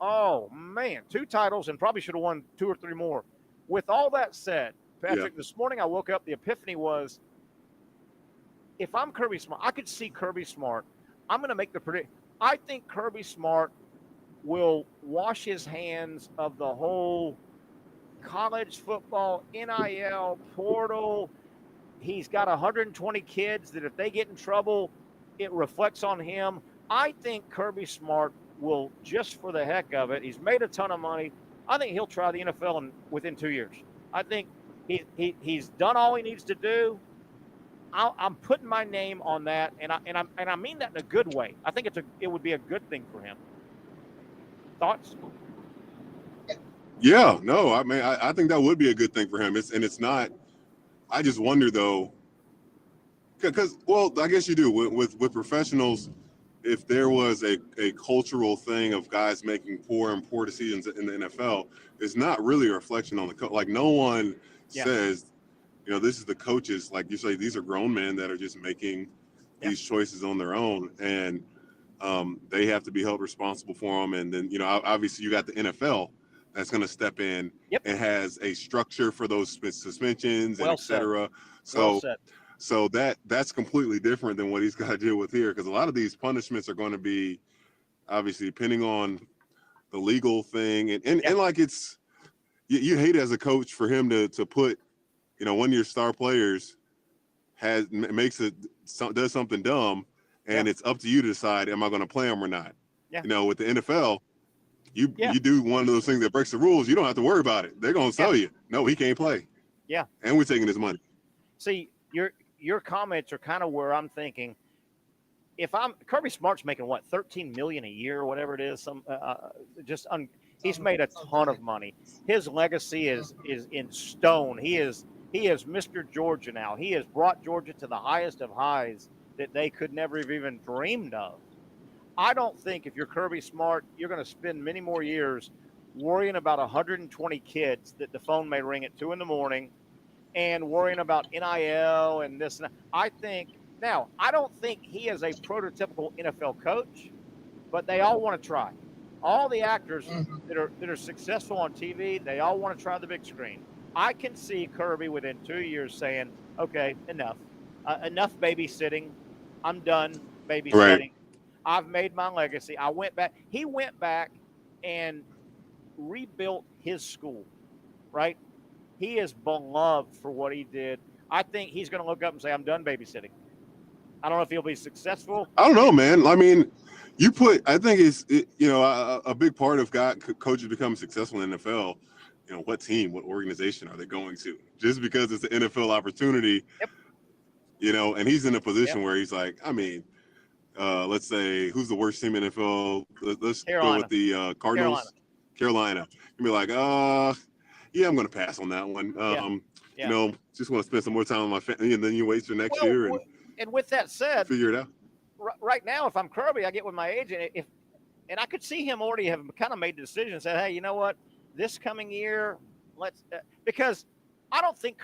Oh, man. 2 titles and probably should have won 2 or 3 more. With all that said, Patrick, this morning I woke up, the epiphany was, if I'm Kirby Smart, I could see Kirby Smart. I'm going to make the prediction. I think Kirby Smart will wash his hands of the whole college football, NIL, portal. He's got 120 kids that if they get in trouble, it reflects on him. I think Kirby Smart will, just for the heck of it, he's made a ton of money. I think he'll try the NFL within 2 years. I think he's done all he needs to do. I'm putting my name on that, and I mean that in a good way. I think it would be a good thing for him. Thoughts? Yeah, no, I mean, I think that would be a good thing for him. It's not. I just wonder though, because I guess you do with professionals. If there was a cultural thing of guys making poor decisions in the NFL, it's not really a reflection on the coach. Like, no one says, this is the coaches. Like you say, these are grown men that are just making these choices on their own, and they have to be held responsible for them. And then, obviously you got the NFL that's going to step in and has a structure for those suspensions and et cetera. So that's completely different than what he's got to deal with here, because a lot of these punishments are going to be obviously depending on the legal thing, and like it's you hate as a coach for him to put one of your star players does something dumb, and it's up to you to decide, am I going to play him or not? With the NFL, you do one of those things that breaks the rules, you don't have to worry about it. They're going to tell you, no, he can't play. And we're taking his money. See, your comments are kind of where I'm thinking. if I'm Kirby Smart's making what, $13 million a year or whatever it is, he's made a ton of money. His legacy is in stone. He is Mr. Georgia now. He has brought Georgia to the highest of highs that they could never have even dreamed of. I don't think if you're Kirby Smart, you're going to spend many more years worrying about 120 kids that the phone may ring at 2 a.m. and worrying about NIL and this and that. I don't think he is a prototypical NFL coach, but they all want to try. All the actors that are successful on TV, they all want to try the big screen. I can see Kirby within 2 years saying, okay, enough babysitting. I'm done babysitting. Right. I've made my legacy. He went back and rebuilt his school, right? He is beloved for what he did. I think he's going to look up and say, I'm done babysitting. I don't know if he'll be successful. I don't know, man. I mean, I think it's a big part of coaches becoming successful in the NFL. You know, what team, what organization are they going to? Just because it's an NFL opportunity, yep. And he's in a position where he's like, I mean, let's say, who's the worst team in the NFL? Let's go with the Cardinals. Carolina. You'd be like, yeah, I'm going to pass on that one. Just want to spend some more time with my family, and then you wait till next year. And with that said, figure it out. Right now, if I'm Kirby, I get with my agent. And I could see him already have kind of made the decision and said, hey, you know what? This coming year, because I don't think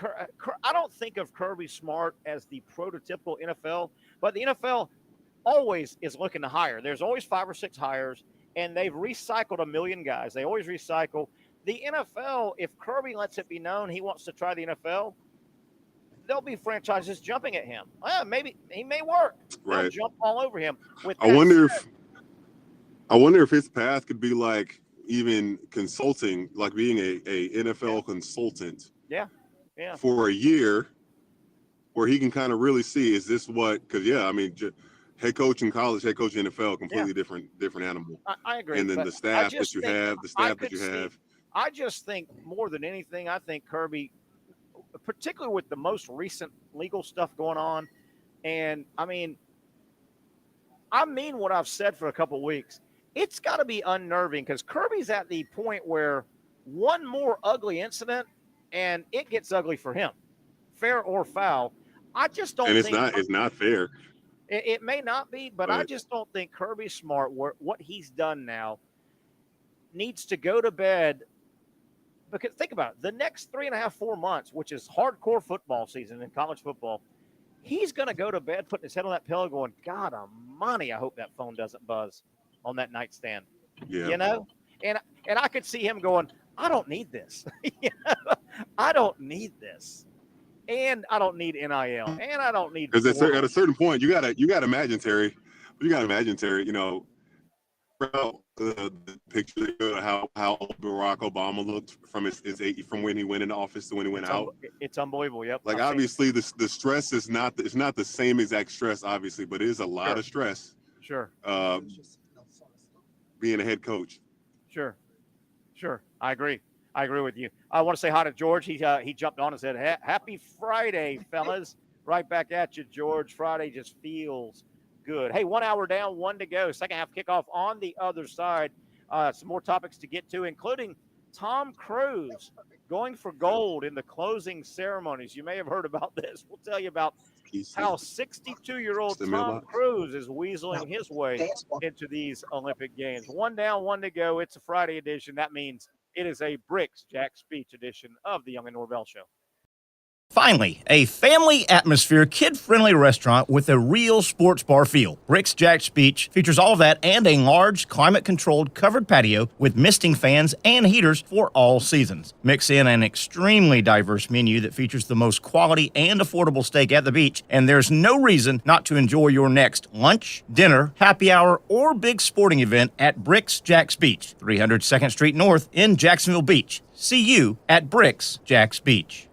of Kirby Smart as the prototypical NFL, but the NFL always is looking to hire. There's always 5 or 6 hires, and they've recycled 1 million guys. They always recycle. The NFL, if Kirby lets it be known he wants to try the NFL, there'll be franchises jumping at him. Maybe he may work. Right. They'll jump all over him. I wonder if his path could be like even consulting, like being a NFL consultant. Yeah. For a year, where he can kind of really see, is this what? Because head coach in college, head coach in NFL, completely different animal. I agree. And then the staff that you have. I just think more than anything, I think Kirby, particularly with the most recent legal stuff going on, and I mean what I've said for a couple of weeks. It's got to be unnerving because Kirby's at the point where one more ugly incident and it gets ugly for him, fair or foul. I just don't. And think it's not fair. It may not be, but I just don't think Kirby Smart, what he's done now, needs to go to bed. Because think about it, the next 3.5, 4 months, which is hardcore football season in college football, he's going to go to bed putting his head on that pillow going, God almighty, I hope that phone doesn't buzz on that nightstand. Yeah. And I could see him going, I don't need this. I don't need this. And I don't need NIL. And I don't need. Because at a certain point, you gotta imagine, Terry, the picture of how Barack Obama looked from when he went into office to when he went out. It's unbelievable. Yep. Like obviously the stress is not the same exact stress, obviously, but it is a lot of stress. Sure. Being a head coach. Sure. I agree with you. I want to say hi to George. He jumped on and said, happy Friday, fellas. Right back at you, George. Friday just feels good. Hey, 1 hour down, 1 to go. Second half kickoff on the other side. Some more topics to get to, including Tom Cruise going for gold in the closing ceremonies. You may have heard about this. We'll tell you about how 62-year-old Tom Cruise is weaseling his way into these Olympic Games. 1 down, 1 to go. It's a Friday edition. That means it is a Bricks Jack Speech edition of the Young and Norvelle Show. Finally, a family atmosphere, kid-friendly restaurant with a real sports bar feel. Bricks Jack's Beach features all of that and a large, climate-controlled covered patio with misting fans and heaters for all seasons. Mix in an extremely diverse menu that features the most quality and affordable steak at the beach, and there's no reason not to enjoy your next lunch, dinner, happy hour, or big sporting event at Bricks Jack's Beach, 300 2nd Street North in Jacksonville Beach. See you at Bricks Jack's Beach.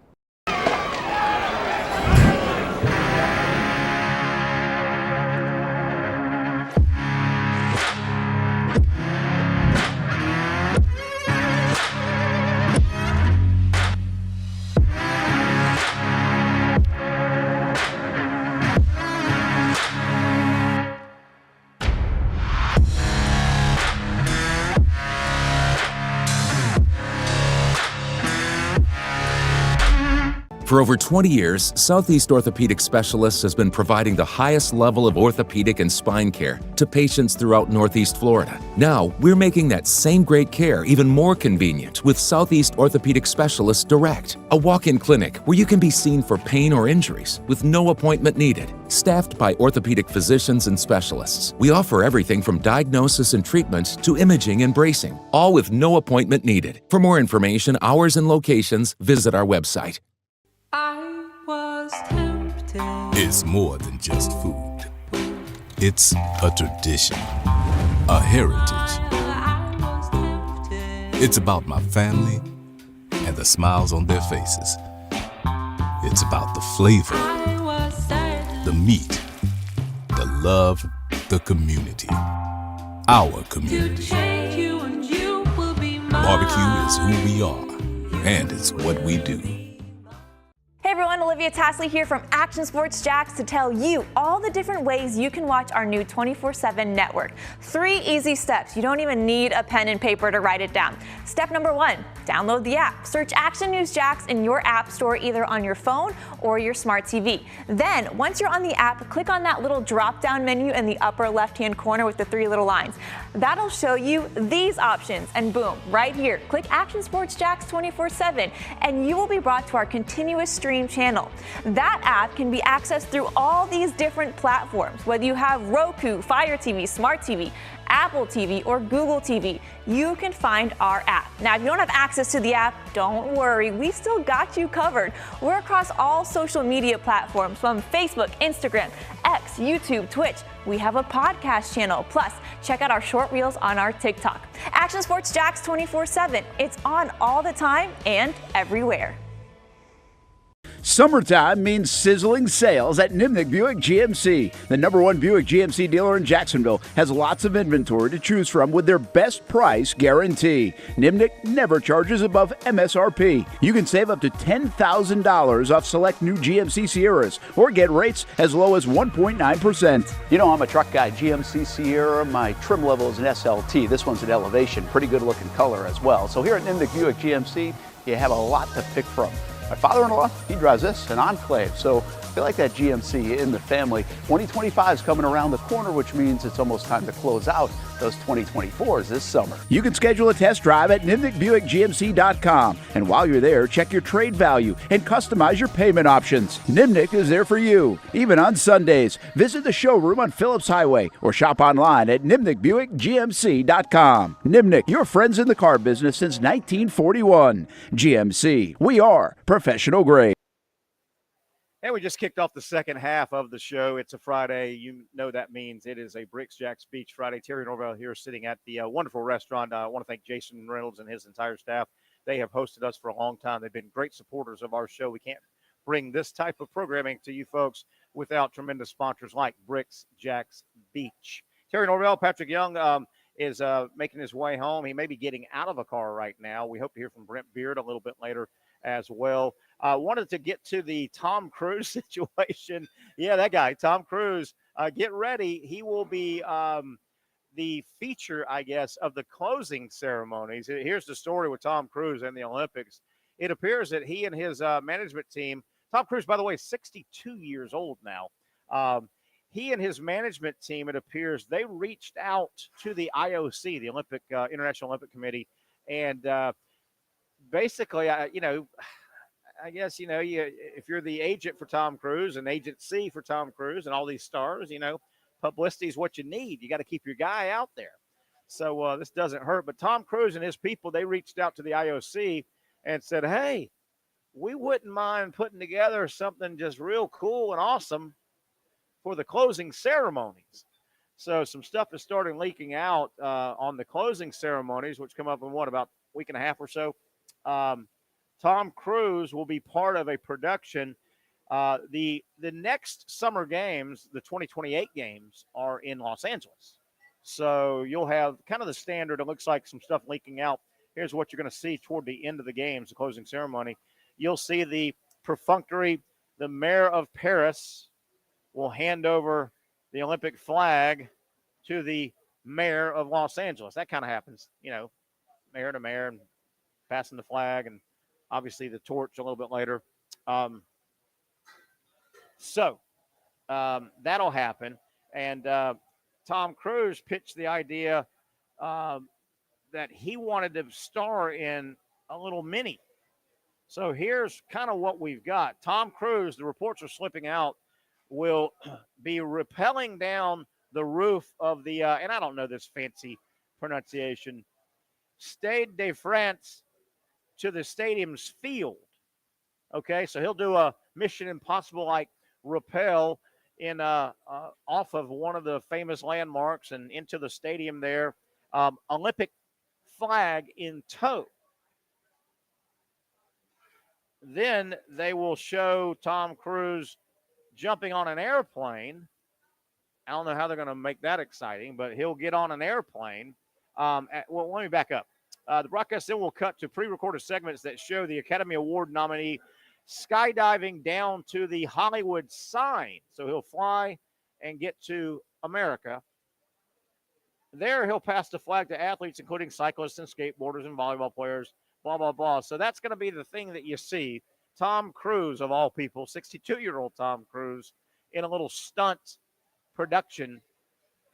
For over 20 years, Southeast Orthopedic Specialists has been providing the highest level of orthopedic and spine care to patients throughout Northeast Florida. Now, we're making that same great care even more convenient with Southeast Orthopedic Specialists Direct, a walk-in clinic where you can be seen for pain or injuries with no appointment needed. Staffed by orthopedic physicians and specialists, we offer everything from diagnosis and treatment to imaging and bracing, all with no appointment needed. For more information, hours, and locations, visit our website. I was tempted. It's more than just food. It's a tradition, a heritage. I was tempted. It's about my family and the smiles on their faces. It's about the flavor, I was sad. the meat, the love, the community. Our To community. take you and you will be mine. Barbecue is who we are, and it's what we do. Hey everyone, Olivia Tasley here from Action Sports Jacks to tell you all the different ways you can watch our new 24/7 network. 3 easy steps. You don't even need a pen and paper to write it down. Step number 1, download the app. Search Action News Jacks in your app store either on your phone or your smart TV. Then, once you're on the app, click on that little drop-down menu in the upper left-hand corner with the 3 little lines. That'll show you these options, and boom, right here, click Action Sports Jacks 24/7, and you will be brought to our continuous stream channel. That app can be accessed through all these different platforms. Whether you have Roku, Fire TV, Smart TV, Apple TV, or Google TV, you can find our app. Now, if you don't have access to the app, don't worry, we still got you covered. We're across all social media platforms from Facebook, Instagram, X, YouTube, Twitch. We have a podcast channel. Plus, check out our short reels on our TikTok. Action Sports Jacks 24/7. It's on all the time and everywhere. Summertime means sizzling sales at Nimnick Buick GMC. The #1 Buick GMC dealer in Jacksonville has lots of inventory to choose from with their best price guarantee. Nimnick never charges above MSRP. You can save up to $10,000 off select new GMC Sierras or get rates as low as 1.9%. You know, I'm a truck guy. GMC Sierra, my trim level is an SLT. This one's an Elevation. Pretty good looking color as well. So here at Nimnick Buick GMC, you have a lot to pick from. My father-in-law, he drives this, an Enclave, so I feel like that GMC in the family. 2025 is coming around the corner, which means it's almost time to close out those 2024s this summer. You can schedule a test drive at NimnickBuickGMC.com. And while you're there, check your trade value and customize your payment options. Nimnick is there for you, even on Sundays. Visit the showroom on Phillips Highway or shop online at NimnickBuickGMC.com. Nimnick, your friends in the car business since 1941. GMC, we are professional grade. And we just kicked off the second half of the show. It's a Friday. You know that means it is a Bricks Jacks Beach Friday. Terry Norvelle here sitting at the wonderful restaurant. I want to thank Jason Reynolds and his entire staff. They have hosted us for a long time. They've been great supporters of our show. We can't bring this type of programming to you folks without tremendous sponsors like Bricks Jacks Beach. Terry Norvelle, Patrick Young is making his way home. He may be getting out of a car right now. We hope to hear from Brent Beard a little bit later as well. Wanted to get to the Tom Cruise situation. Yeah, that guy, Tom Cruise. Get ready. He will be the feature, I guess, of the closing ceremonies. Here's the story with Tom Cruise and the Olympics. It appears that he and his management team, Tom Cruise, by the way, 62 years old now. He and his management team, it appears, they reached out to the IOC, the Olympic International Olympic Committee, and basically, I guess, if you're the agent for Tom Cruise and agency for Tom Cruise and all these stars, publicity is what you need. You got to keep your guy out there. So this doesn't hurt. But Tom Cruise and his people, they reached out to the IOC and said, hey, we wouldn't mind putting together something just real cool and awesome for the closing ceremonies. So some stuff is starting leaking out on the closing ceremonies, which come up in about a week and a half or so. Tom Cruise will be part of a production. The next summer games, the 2028 games, are in Los Angeles. So you'll have kind of the standard. It looks like some stuff leaking out. Here's what you're going to see toward the end of the games, the closing ceremony. You'll see the perfunctory, the mayor of Paris will hand over the Olympic flag to the mayor of Los Angeles. That kind of happens, mayor to mayor and passing the flag and obviously the torch a little bit later. So that'll happen. And Tom Cruise pitched the idea that he wanted to star in a little mini. So here's kind of what we've got. Tom Cruise, the reports are slipping out, will be rappelling down the roof of the, and I don't know this fancy pronunciation, Stade de France to the stadium's field. Okay, so he'll do a Mission Impossible like rappel in off of one of the famous landmarks and into the stadium there. Olympic flag in tow. Then they will show Tom Cruise jumping on an airplane. I don't know how they're going to make that exciting, but he'll get on an airplane. Well, let me back up. The broadcast then will cut to pre-recorded segments that show the Academy Award nominee skydiving down to the Hollywood sign. So he'll fly and get to America. There, he'll pass the flag to athletes, including cyclists and skateboarders and volleyball players, blah, blah, blah. So that's going to be the thing that you see. Tom Cruise, of all people, 62-year-old Tom Cruise, in a little stunt production,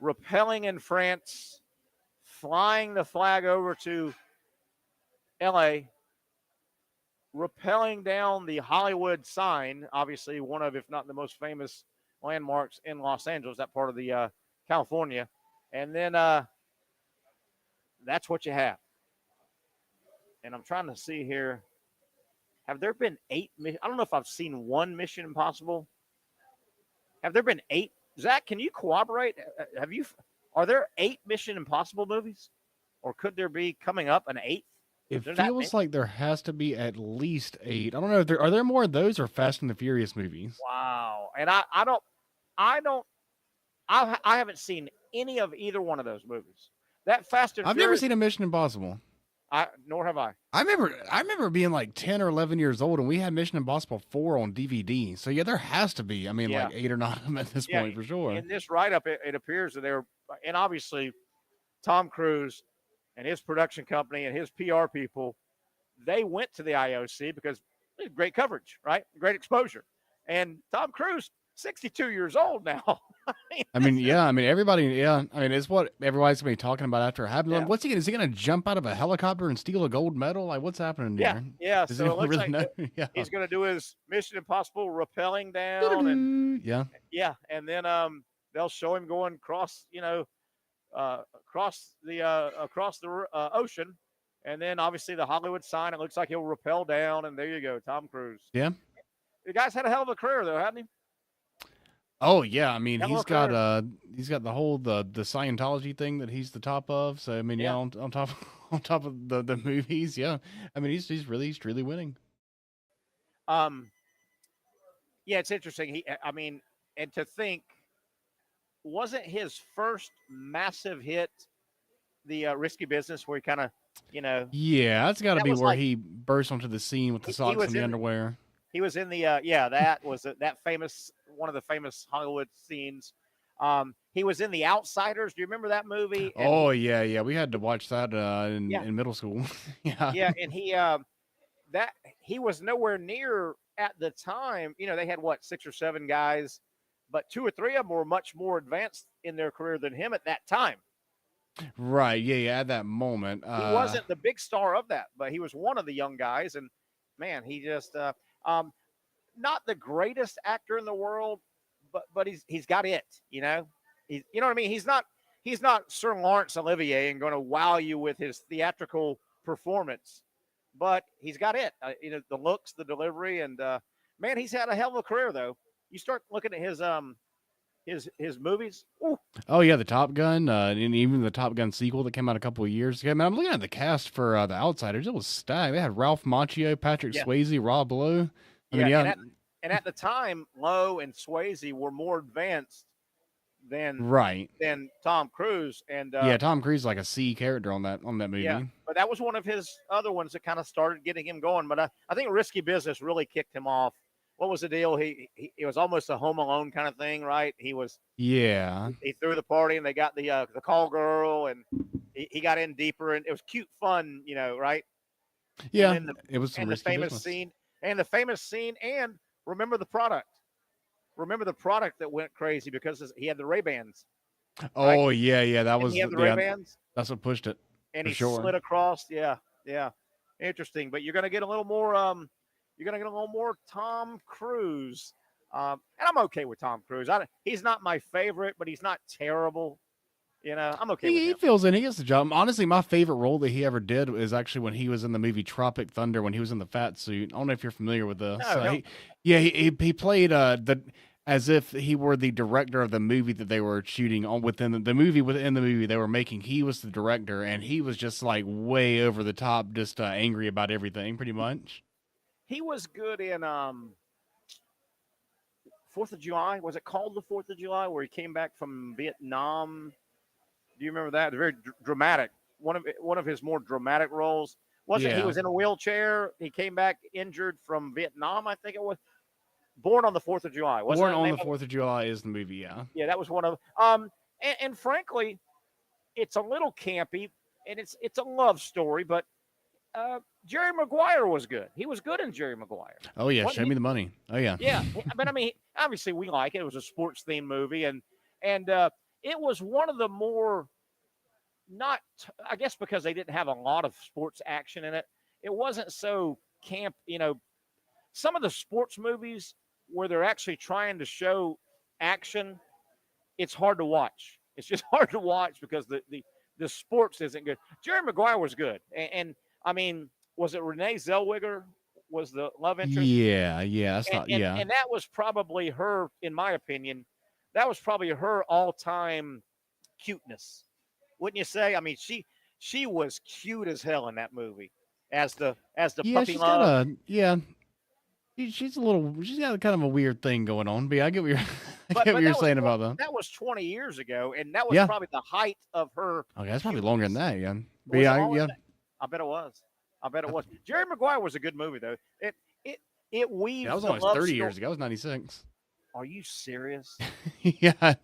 rappelling in France, flying the flag over to L.A., rappelling down the Hollywood sign, obviously one of, if not the most famous landmarks in Los Angeles, that part of the California. And then that's what you have. And I'm trying to see here. Have there been 8? I don't know if I've seen one Mission Impossible. Have there been 8? Zach, can you corroborate? Are there 8 Mission Impossible movies? Or could there be coming up an 8th? It feels like there has to be at least 8. I don't know if are there more of those or Fast and the Furious movies? Wow. And I haven't seen any of either one of those movies. That Fast and I've Furious, never seen a Mission Impossible. Nor have I. I remember being like 10 or 11 years old, and we had Mission Impossible 4 on DVD. So yeah, there has to be. I mean, like 8 or 9 of them at this point for sure. In this write-up, it appears that they're, and obviously, Tom Cruise and his production company and his PR people, they went to the IOC because great coverage, right? Great exposure. And Tom Cruise, 62 years old now. Everybody, it's what everybody's going to be talking about after it happened. Like, what's he going to, is he going to jump out of a helicopter and steal a gold medal? Like, what's happening there? Yeah. Does So it looks really know? he's going to do his Mission Impossible rappelling down. And and then they'll show him going across the ocean. And then obviously the Hollywood sign, it looks like he'll rappel down, and there you go, Tom Cruise. Yeah. The guy's had a hell of a career though, hasn't he? Oh yeah, I mean he's got the whole the Scientology thing that he's the top of. So I mean on top of the movies, yeah. I mean he's really winning. Yeah, it's interesting. And to think, wasn't his first massive hit the Risky Business, where he kind of Yeah, that's got to be where he burst onto the scene with the socks and the underwear. He was in the that was that famous, one of the famous Hollywood scenes. He was in The Outsiders. Do you remember that movie? And yeah. We had to watch that in middle school. Yeah, and he was nowhere near at the time. They had 6 or 7 guys, but 2 or 3 of them were much more advanced in their career than him at that time. Right. Yeah. At that moment, he wasn't the big star of that, but he was one of the young guys, and man, he just. Not the greatest actor in the world, but he's got it, you know what I mean? He's not Sir Laurence Olivier and going to wow you with his theatrical performance, but he's got it, the looks, the delivery, and man, he's had a hell of a career though. You start looking at his movies. Ooh. Oh yeah, the Top Gun, and even the Top Gun sequel that came out a couple of years ago. Man, I'm looking at the cast for The Outsiders. It was stacked. They had Ralph Macchio, Patrick Swayze, Rob Lowe. And at the time, Lowe and Swayze were more advanced than Tom Cruise. And Tom Cruise is like a C character on that movie. Yeah, but that was one of his other ones that kind of started getting him going. But I think Risky Business really kicked him off. What was the deal? It was almost a Home Alone kind of thing, right? He threw the party, and they got the call girl, and he got in deeper, and it was cute fun, right? Yeah, it was some risky famous business scene. And the famous scene, and remember the product. Remember the product that went crazy because he had the Ray-Bans. Oh yeah, that was He had the yeah, Ray-Bans, that's what pushed it and for he sure. slid across. Yeah, yeah, interesting. But you're going to get a little more. You're going to get a little more Tom Cruise, and I'm okay with Tom Cruise. He's not my favorite, but he's not terrible. I'm okay with He him. feels in. He gets the job. Honestly, my favorite role that he ever did is actually when he was in the movie Tropic Thunder when he was in the fat suit. I don't know if you're familiar with this. No. He played as if he were the director of the movie that they were shooting on within the movie they were making. He was the director, and he was just like way over the top, just angry about everything, pretty much. He was good in 4th of July. Was it called the 4th of July, where he came back from Vietnam? Do you remember that? Very dramatic. One of his more dramatic roles. Wasn't he was in a wheelchair? He came back injured from Vietnam, I think it was. Born on the 4th of July. Born on the 4th of July is the movie, yeah. Yeah, that was one of and frankly, it's a little campy and it's a love story, but Jerry Maguire was good. He was good in Jerry Maguire. Oh yeah, Show Me the Money. Oh yeah. Yeah, but I mean, obviously we like it. It was a sports themed movie, and it was one of the more not, I guess, because they didn't have a lot of sports action in it. It wasn't so camp. Some of the sports movies where they're actually trying to show action, it's hard to watch. It's just hard to watch because the sports isn't good. Jerry Maguire was good, and I mean, was it Renee Zellweger was the love interest? Yeah, that's and that was probably her, in my opinion, that was probably her all-time cuteness, wouldn't you say? I mean, she was cute as hell in that movie as the puppy love. She's got kind of a weird thing going on, but yeah, I get what you're saying about that. That was 20 years ago, and that was probably the height of her. Okay, that's probably longer than that, yeah. But I bet it was. Jerry Maguire was a good movie though. It weaves. That was almost 30 years ago. It was 96. Are you serious? Yeah,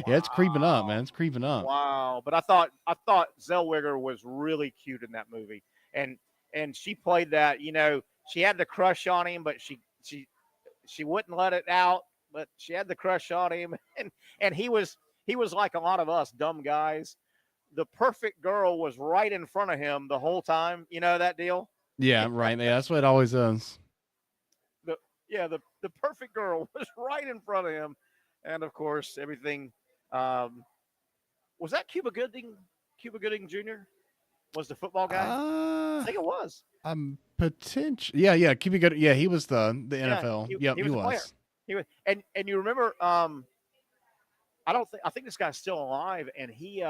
it's creeping up, man. It's creeping up. Wow. But I thought Zellweger was really cute in that movie, and she played that. She had the crush on him, but she wouldn't let it out. But she had the crush on him, and he was like a lot of us dumb guys. The perfect girl was right in front of him the whole time. You know that deal? Yeah, right. Yeah, that's what it always is. The perfect girl was right in front of him, and of course everything. Was that Cuba Gooding? Cuba Gooding Jr. was the football guy. I think it was. Potential. Yeah. Cuba Gooding. Yeah, he was the NFL. He was. Player. He was, and you remember? I think this guy's still alive, and he.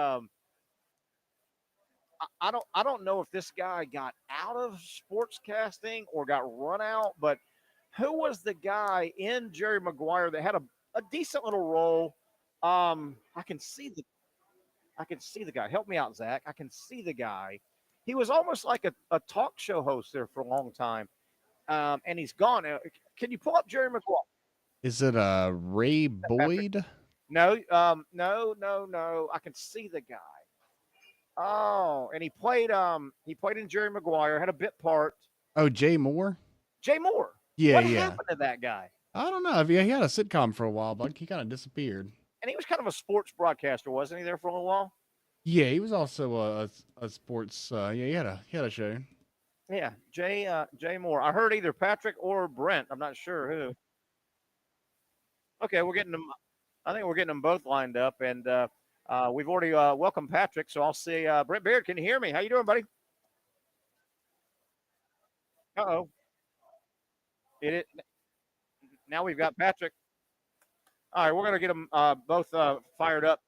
I don't know if this guy got out of sportscasting or got run out, but who was the guy in Jerry Maguire that had a decent little role? I can see the guy. Help me out, Zach. I can see the guy. He was almost like a talk show host there for a long time, and he's gone. Can you pull up Jerry Maguire? Is it Ray Boyd? No. I can see the guy. Oh, and he played in Jerry Maguire, had a bit part. Oh, Jay Moore? Jay Moore. Yeah, what happened to that guy? I don't know. Yeah, he had a sitcom for a while, but he kind of disappeared. And he was kind of a sports broadcaster, wasn't he, there for a little while? Yeah, he was also a sports he had a show. Yeah, Jay Moore. I heard either Patrick or Brent. I'm not sure who. Okay, we're getting them. I think we're getting them both lined up, and we've already welcomed Patrick, so I'll see Brent Beard. Can you hear me? How you doing, buddy? Uh-oh. Now we've got Patrick. All right, we're going to get them both fired up.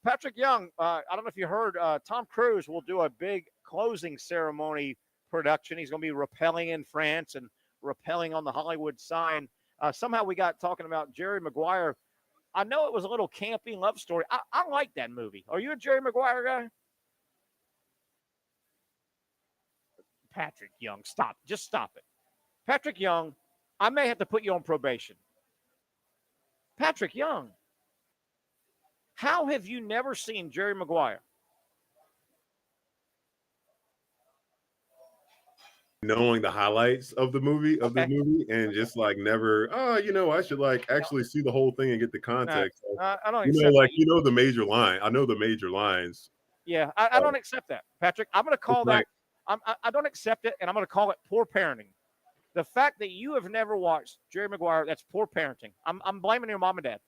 Patrick Young, I don't know if you heard, Tom Cruise will do a big closing ceremony production. He's going to be rappelling in France and rappelling on the Hollywood sign. Somehow we got talking about Jerry Maguire. I know it was a little campy love story. I like that movie. Are you a Jerry Maguire guy? Patrick Young, stop. Just stop it. Patrick Young, I may have to put you on probation. Patrick Young, how have you never seen Jerry Maguire? knowing the highlights of the movie and just like never, I should like actually see the whole thing and get the context. I don't accept like the major line. I know the major lines. Yeah, I don't accept that, Patrick. I'm going to call that. I don't accept it, and I'm going to call it poor parenting. The fact that you have never watched Jerry Maguire, that's poor parenting. I'm blaming your mom and dad.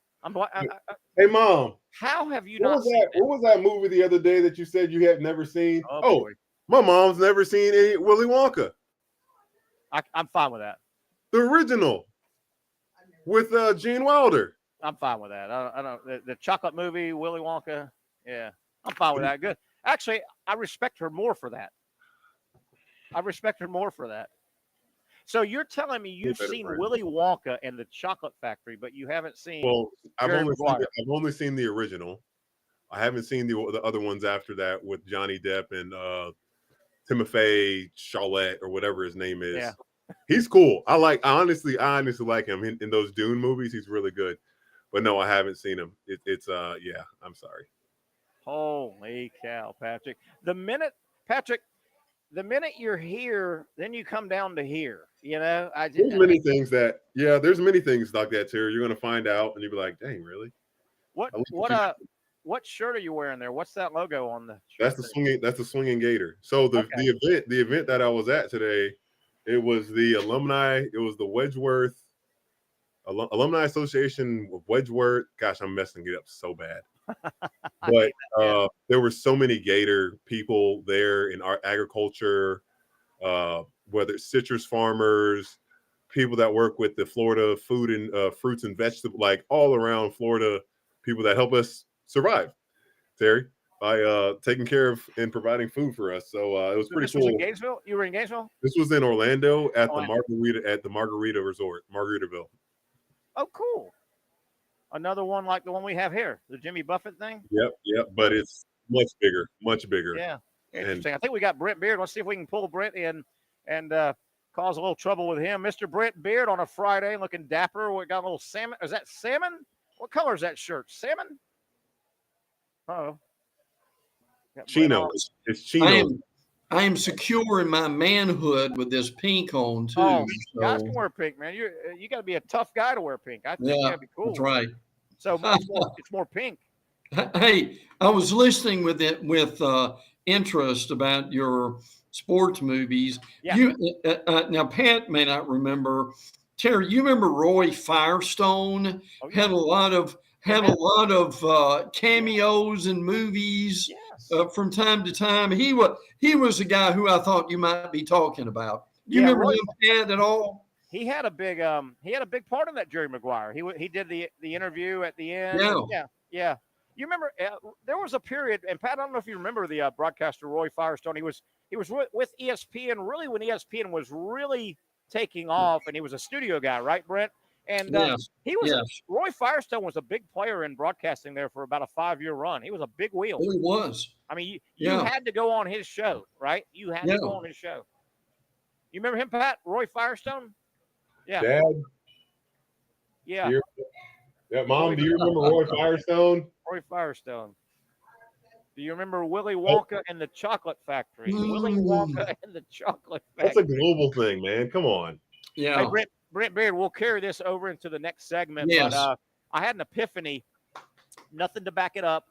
Hey, Mom. How have you what not was seen that? it? What was that movie the other day that you said you had never seen? Oh, boy. My mom's never seen any Willy Wonka. I'm fine with that. The original with Gene Wilder. I'm fine with that. I don't the chocolate movie, Willy Wonka. Yeah, I'm fine with that. Good. Actually, I respect her more for that. So you're telling me you've seen Willy Wonka and the Chocolate Factory, but you haven't seen? Well, I've Jerry only Maguire. seen the original. I haven't seen the other ones after that with Johnny Depp and Timothée Chalamet or whatever his name is. Yeah. He's cool. I honestly like him in those Dune movies. He's really good. But no, I haven't seen him. I'm sorry. Holy cow, Patrick. The minute you're here, then you come down to here. There's many things like that, Terry. You're gonna find out and you'll be like, dang, really? What shirt are you wearing there? What's that logo on the shirt? That's the swinging gator. So the event that I was at today, it was the alumni, it was the Wedgeworth Alumni Association of Wedgeworth. Gosh, I'm messing it up so bad. But there were so many Gator people there in our agriculture, whether it's citrus farmers, people that work with the Florida food and fruits and vegetables, like all around Florida, people that help us survive, Terry, by taking care of and providing food for us. So it was pretty cool. Was in Gainesville? You were in Gainesville? This was in Orlando at the Margarita Resort, Margaritaville. Oh, cool. Another one like the one we have here, the Jimmy Buffett thing? Yep. But it's much bigger. Yeah. Interesting. I think we got Brent Beard. Let's see if we can pull Brent in and cause a little trouble with him. Mr. Brent Beard on a Friday looking dapper. We got a little salmon. Is that salmon? What color is that shirt? Salmon? Uh-oh. Chinos. It's chinos. I am secure in my manhood with this pink on too. Oh, guys can wear pink, man. You got to be a tough guy to wear pink. I think that'd be cool. That's right. So it's more pink. Hey, I was listening with interest about your sports movies. Yeah. Now Pat may not remember. Terry, you remember Roy Firestone? Oh, yeah. Had a lot of cameos in movies. From time to time. He was a guy who I thought you might be talking about. You remember him, Pat, at all? He had a big part in that Jerry Maguire. He did the interview at the end. Yeah. You remember there was a period, and Pat, I don't know if you remember the broadcaster Roy Firestone. He was with ESPN really when ESPN was really taking off, and he was a studio guy, right, Brent? And Roy Firestone was a big player in broadcasting there for about a 5-year run. He was a big wheel. He was. I mean, you had to go on his show, right? You had to go on his show. You remember him, Pat? Roy Firestone? Yeah. Dad? Yeah. Mom, do you remember Roy Firestone? Roy Firestone. Do you remember Willy Wonka and the Chocolate Factory? Willy Wonka and the Chocolate Factory. That's a global thing, man. Come on. Yeah. Hey, Brent Beard, we'll carry this over into the next segment. Yes. But I had an epiphany, nothing to back it up,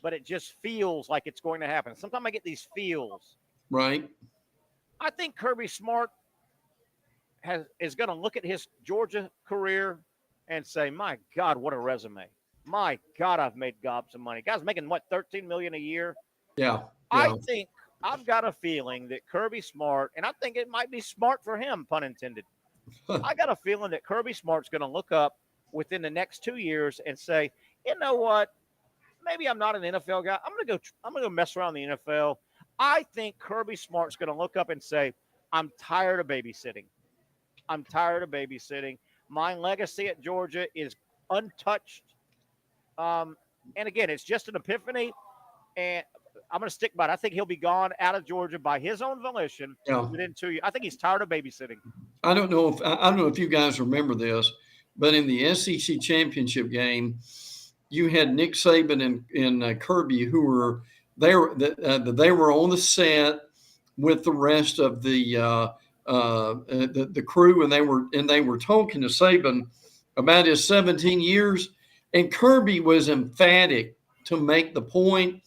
but it just feels like it's going to happen. Sometimes I get these feels. Right. I think Kirby Smart is going to look at his Georgia career and say, my God, what a resume. My God, I've made gobs of money. Guys making, $13 million a year? Yeah. I think I've got a feeling that Kirby Smart, and I think it might be smart for him, pun intended. I got a feeling that Kirby Smart's going to look up within the next 2 years and say, you know what? Maybe I'm not an NFL guy. I'm going to go mess around the NFL. I think Kirby Smart's going to look up and say, I'm tired of babysitting. My legacy at Georgia is untouched. And again, it's just an epiphany. And I'm going to stick by it. I think he'll be gone out of Georgia by his own volition within 2 years. I think he's tired of babysitting. I don't know if you guys remember this, but in the SEC championship game, you had Nick Saban and Kirby who were there. They were on the set with the rest of the the crew, and they were talking to Saban about his 17 years, and Kirby was emphatic to make the point.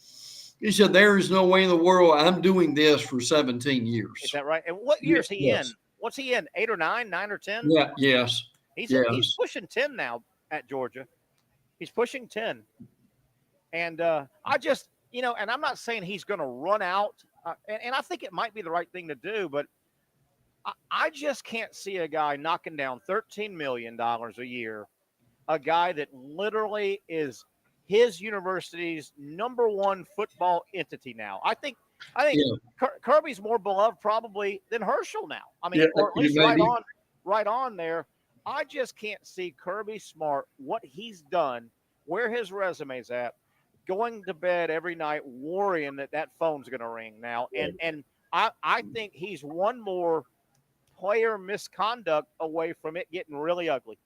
He said, "There is no way in the world I'm doing this for 17 years." Is that right? And what year is he Yes. in? What's he in? 8 or 9, 9 or 10? Yeah. Yes. He's pushing 10 now at Georgia. He's pushing 10. And I just, and I'm not saying he's going to run out. And I think it might be the right thing to do, but I just can't see a guy knocking down $13 million a year, a guy that literally is his university's number one football entity now. I think Kirby's more beloved probably than Herschel now. I mean, or at least right on there. I just can't see Kirby Smart, what he's done, where his resume's at, going to bed every night worrying that phone's going to ring now. And I think he's one more player misconduct away from it getting really ugly.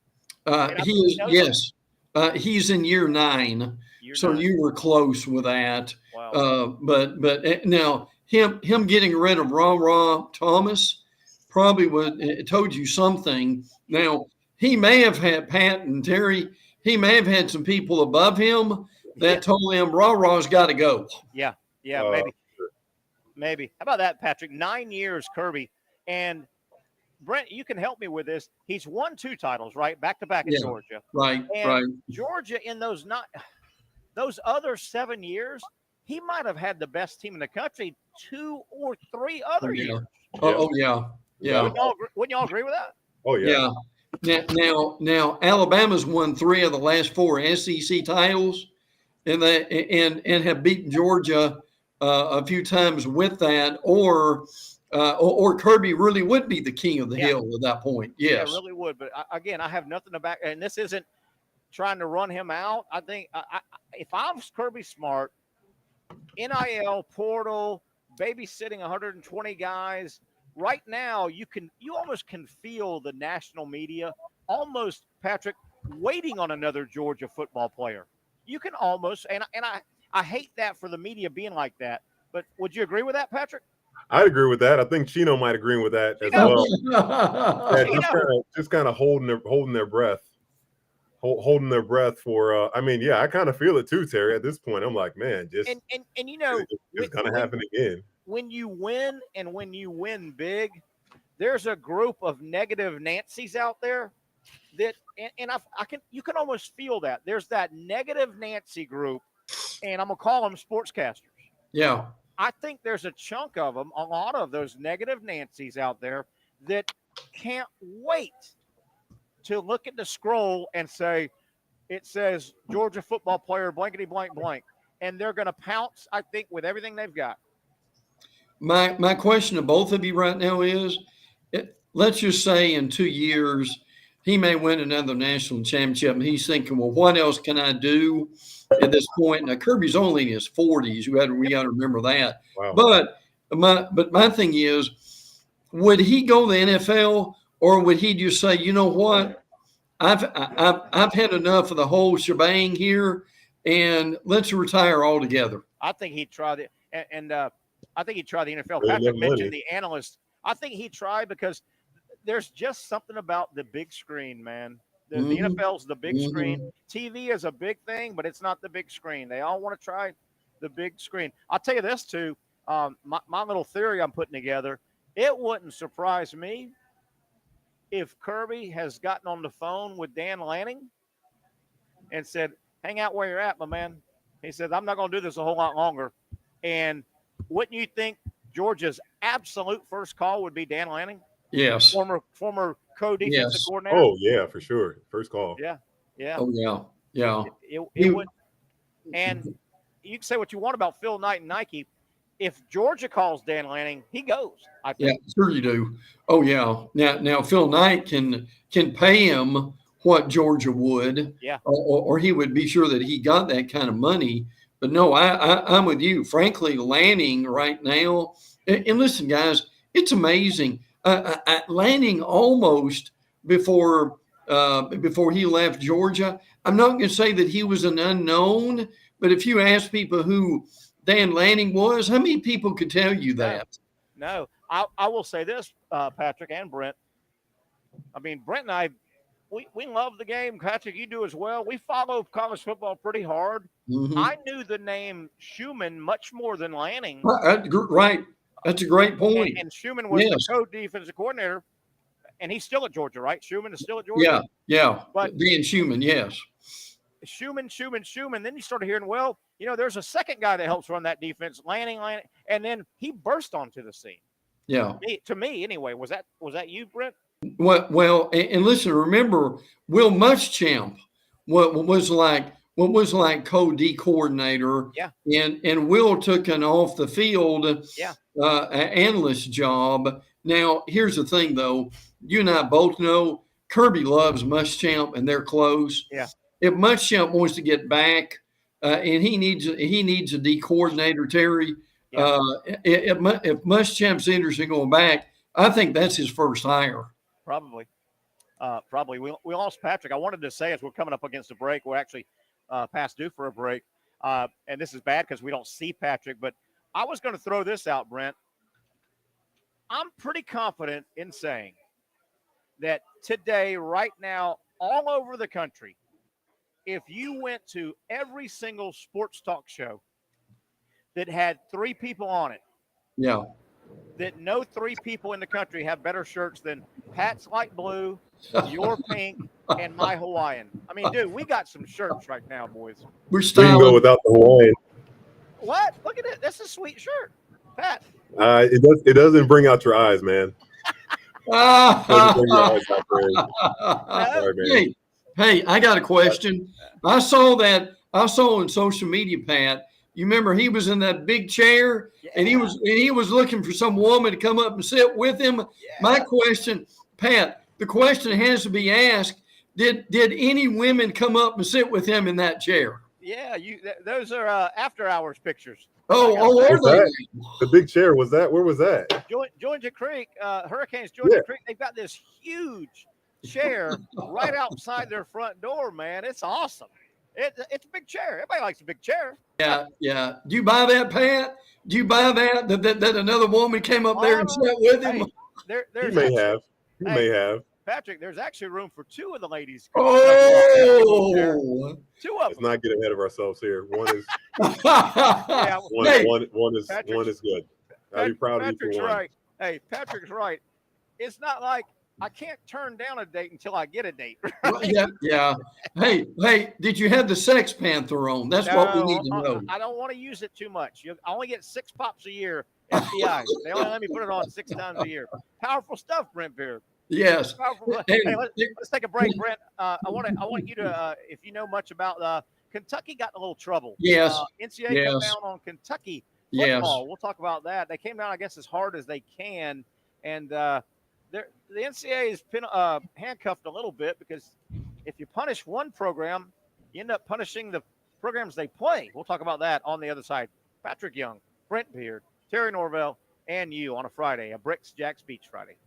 He's in year 9. So you were close with that. Wow. But now him getting rid of Rah Thomas probably told you something. Now, he may have had Pat and Terry, he may have had some people above him that told him Rah's got to go. Yeah, maybe. How about that, Patrick? 9 years, Kirby. And Brent, you can help me with this. He's won 2 titles, right? Back to back in Georgia. Right. Georgia in those other 7 years, he might have had the best team in the country 2 or 3 other years. Yeah. Wouldn't y'all agree with that? Oh yeah. Now Alabama's won 3 of the last 4 SEC titles, and have beaten Georgia a few times with that, or Kirby really would be the king of the hill at that point. Yes, yeah, really would. But again, I have nothing to back, and this isn't trying to run him out. I think if I was Kirby Smart, NIL portal, babysitting 120 guys. Right now, you almost can feel the national media almost, Patrick, waiting on another Georgia football player. You can almost, and I hate that for the media being like that. But would you agree with that, Patrick? I'd agree with that. I think Chino might agree with that as well. Just kind of holding their breath for. I kind of feel it too, Terry. At this point, I'm like, man, just it's gonna happen again. When you win and when you win big, there's a group of negative Nancys out there that, and you can almost feel that there's that negative Nancy group, and I'm gonna call them sportscasters. Yeah. I think there's a chunk of them, a lot of those negative Nancys out there that can't wait to look at the scroll and say, it says Georgia football player blankety blank blank, and they're gonna pounce, I think, with everything they've got. My question to both of you right now is, let's just say in 2 years, he may win another national championship, and he's thinking, well, what else can I do at this point? Now, Kirby's only in his 40s. We got to remember that. Wow. But my thing is, would he go to the NFL, or would he just say, you know what, I've had enough of the whole shebang here, and let's retire altogether? I think he'd try the I think he'd try the NFL. Patrick mentioned the analyst. I think he'd try because there's just something about the big screen, man. The NFL's the big screen. TV is a big thing, but it's not the big screen. They all want to try the big screen. I'll tell you this, too. My little theory I'm putting together, it wouldn't surprise me if Kirby has gotten on the phone with Dan Lanning and said, hang out where you're at, my man. He said, I'm not going to do this a whole lot longer. And wouldn't you think Georgia's absolute first call would be Dan Lanning? Yes. Former co-defensive coordinator. Oh, yeah, for sure. First call. Yeah. Oh, yeah. It would. And you can say what you want about Phil Knight and Nike. If Georgia calls Dan Lanning, he goes. I think. Yeah, sure you do. Oh, yeah. Now Phil Knight can pay him what Georgia would. Yeah. Or he would be sure that he got that kind of money. But no, I'm with you. Frankly, Lanning right now, and listen, guys, it's amazing. Lanning almost before he left Georgia, I'm not going to say that he was an unknown, but if you ask people who Dan Lanning was, how many people could tell you that? No. I will say this, Patrick and Brent. I mean, Brent and I, we love the game. Patrick, you do as well. We follow college football pretty hard. Mhm. I knew the name Schumann much more than Lanning. Right. That's a great point. And Schumann was Yes. the co-defensive coordinator, and he's still at Georgia, right? Schumann is still at Georgia? Yeah. But being Schumann, yes. Schumann. Then you started hearing, well, there's a second guy that helps run that defense, Lanning, and then he burst onto the scene. Yeah. To me, anyway. Was that you, Brent? Well, and listen, remember Will Muschamp, what was like co-D coordinator. Yeah. And Will took an off the field analyst job. Now, here's the thing, though. You and I both know Kirby loves Muschamp, and they're close. Yeah. If Muschamp wants to get back, and he needs a D coordinator, Terry. Yeah. If Muschamp's interested in going back, I think that's his first hire. Probably. We lost Patrick. I wanted to say as we're coming up against a break, we're actually past due for a break. And this is bad because we don't see Patrick, but I was going to throw this out, Brent. I'm pretty confident in saying that today, right now, all over the country, if you went to every single sports talk show that had 3 people on it, yeah, that no 3 people in the country have better shirts than Pat's light blue, your pink, and my Hawaiian. I mean, dude, we got some shirts right now, boys. We're We can go without the Hawaiian. What? Look at it. That's a sweet shirt, Pat. It doesn't bring out your eyes, man. Doesn't bring your eyes out there. Sorry, man. Hey, I got a question. I saw on social media, Pat. You remember he was in that big chair, and he was looking for some woman to come up and sit with him. Yeah. My question, Pat, the question has to be asked: Did any women come up and sit with him in that chair? Yeah, those are after hours pictures. Oh, are they? The big chair was that? Where was that? Georgia Creek, Hurricanes, Georgia Creek. They've got this huge chair right outside their front door, man. It's awesome. It's a big chair. Everybody likes a big chair. Yeah. Do you buy that, Pat? Do you buy that another woman came up there and sat with him? He may have. Patrick, there's actually room for 2 of the ladies. Oh, 2 of them. Let's not get ahead of ourselves here. One is one is good. I'll be proud of you Patrick's for one. right. Hey, Patrick's right. It's not like I can't turn down a date until I get a date. Right? Yeah. Hey, did you have the Sex Panther on? That's what we need to know. I don't want to use it too much. I only get 6 pops a year. FBI. They only let me put it on 6 times a year. Powerful stuff, Brent Beard. Yes. Hey, let's take a break, Brent. I want you to, if you know much about Kentucky, got in a little trouble. Yes. NCAA come down on Kentucky football. Yes. We'll talk about that. They came down, I guess, as hard as they can, and the NCAA is handcuffed a little bit because if you punish one program, you end up punishing the programs they play. We'll talk about that on the other side. Patrick Young, Brent Beard, Terry Norvelle, and you on a Friday, a Bricks Jacks Beach Friday.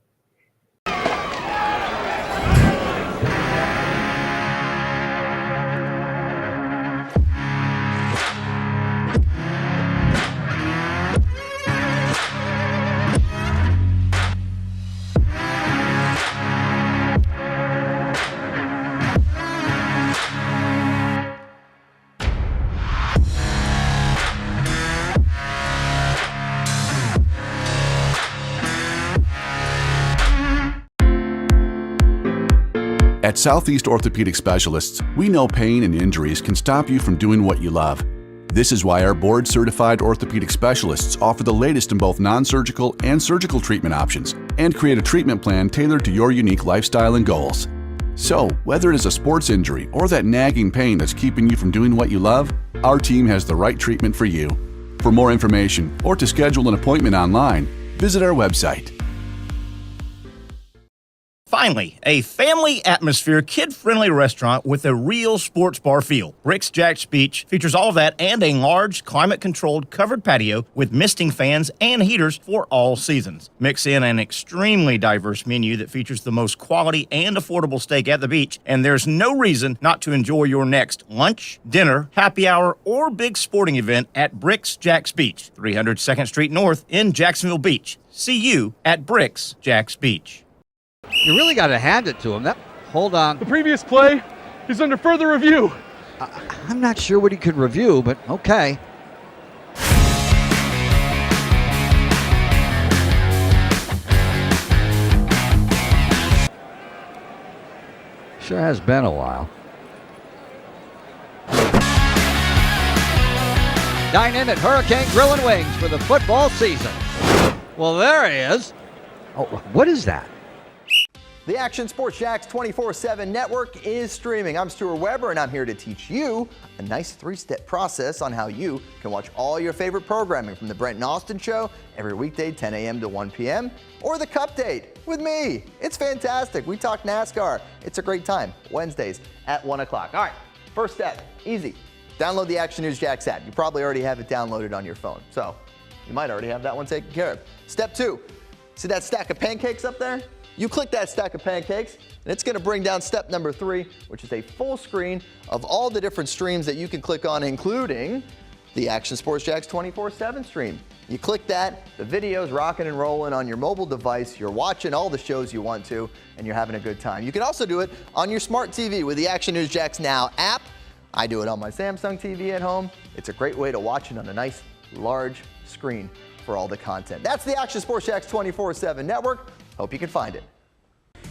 At Southeast Orthopedic Specialists, we know pain and injuries can stop you from doing what you love. This is why our board-certified orthopedic specialists offer the latest in both non-surgical and surgical treatment options and create a treatment plan tailored to your unique lifestyle and goals. So, whether it is a sports injury or that nagging pain that's keeping you from doing what you love, our team has the right treatment for you. For more information or to schedule an appointment online, visit our website. Finally, a family atmosphere, kid-friendly restaurant with a real sports bar feel. Brick's Jack's Beach features all of that and a large, climate-controlled covered patio with misting fans and heaters for all seasons. Mix in an extremely diverse menu that features the most quality and affordable steak at the beach, and there's no reason not to enjoy your next lunch, dinner, happy hour, or big sporting event at Brick's Jack's Beach, 300 2nd Street North in Jacksonville Beach. See you at Brick's Jack's Beach. You really got to hand it to him. Hold on. The previous play is under further review. I'm not sure what he could review, but okay. Sure has been a while. Dine in at Hurricane Grill and Wings for the football season. Well, there he is. Oh, what is that? The Action Sports Jax 24/7 network is streaming. I'm Stuart Weber, and I'm here to teach you a nice three-step process on how you can watch all your favorite programming from the Brent and Austin Show every weekday 10 a.m. to 1 p.m. or the Cup Date with me. It's fantastic. We talk NASCAR. It's a great time. Wednesdays at 1 o'clock. All right, first step, easy. Download the Action News Jax app. You probably already have it downloaded on your phone, so you might already have that one taken care of. Step 2, see that stack of pancakes up there? You click that stack of pancakes, and it's going to bring down step number 3, which is a full screen of all the different streams that you can click on, including the Action Sports Jax 24/7 stream. You click that, the video's rocking and rolling on your mobile device. You're watching all the shows you want to, and you're having a good time. You can also do it on your smart TV with the Action News Jax Now app. I do it on my Samsung TV at home. It's a great way to watch it on a nice, large screen for all the content. That's the Action Sports Jax 24/7 network. Hope you can find it.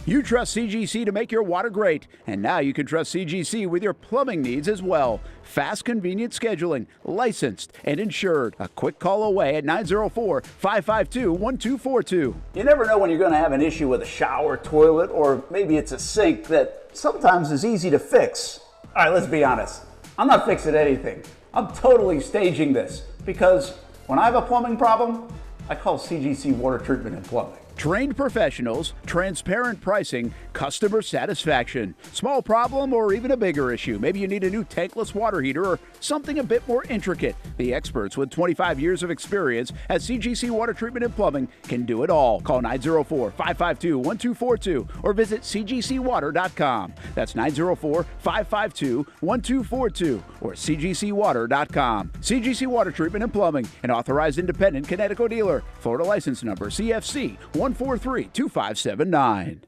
You trust CGC to make your water great, and now you can trust CGC with your plumbing needs as well. Fast, convenient scheduling, licensed and insured. A quick call away at 904-552-1242. You never know when you're going to have an issue with a shower, toilet, or maybe it's a sink that sometimes is easy to fix. All right, let's be honest. I'm not fixing anything. I'm totally staging this because when I have a plumbing problem, I call CGC Water Treatment and Plumbing. Trained professionals, transparent pricing, customer satisfaction. Small problem or even a bigger issue. Maybe you need a new tankless water heater or something a bit more intricate. The experts with 25 years of experience at CGC Water Treatment and Plumbing can do it all. Call 904-552-1242 or visit cgcwater.com. That's 904-552-1242 or cgcwater.com. CGC Water Treatment and Plumbing, an authorized independent Connecticut dealer. Florida license number CFC 1432579.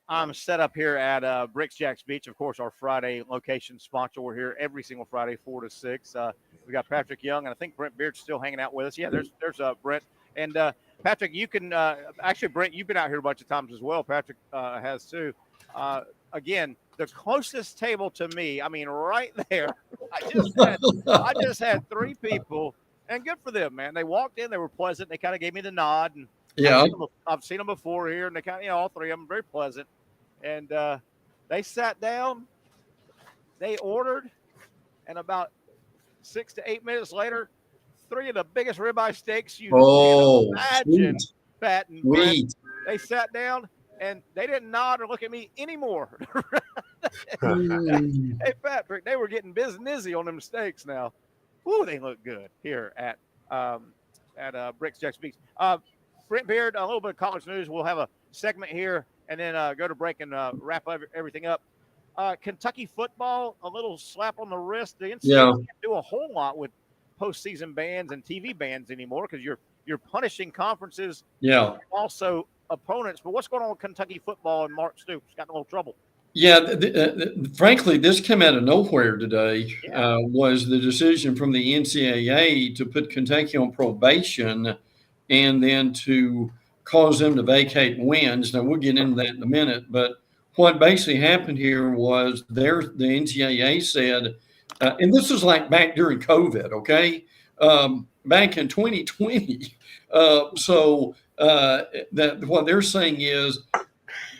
I'm set up here at Brick's Jack's Beach, of course, our Friday location sponsor. We're here every single Friday, 4 to 6. We got Patrick Young, and I think Brent Beard's still hanging out with us. Yeah, there's Brent. And Patrick, you can actually, Brent, you've been out here a bunch of times as well. Patrick has too. Again, the closest table to me, I mean, right there. I just had 3 people. And good for them, man. They walked in, they were pleasant. They kind of gave me the nod. And yeah, I've seen them before here, and they kind of, all 3 of them very pleasant. And they sat down, they ordered, and about 6 to 8 minutes later, 3 of the biggest ribeye steaks you can imagine, fat and bread. They sat down, and they didn't nod or look at me anymore. Hey, Patrick, they were getting busy on them steaks now. Ooh, they look good here at Brick's Jack's Beach. Brent Beard, a little bit of college news. We'll have a segment here and then go to break and wrap everything up. Kentucky football, a little slap on the wrist. The NCAA can't do a whole lot with postseason bans and TV bans anymore because you're punishing conferences. Yeah. Also opponents. But what's going on with Kentucky football and Mark Stoops? Got in a little trouble. Yeah, frankly, this came out of nowhere today. Was the decision from the NCAA to put Kentucky on probation and then to cause them to vacate wins. Now, we'll get into that in a minute. But what basically happened here was the NCAA said, and this was like back during COVID, okay, back in 2020. What they're saying is,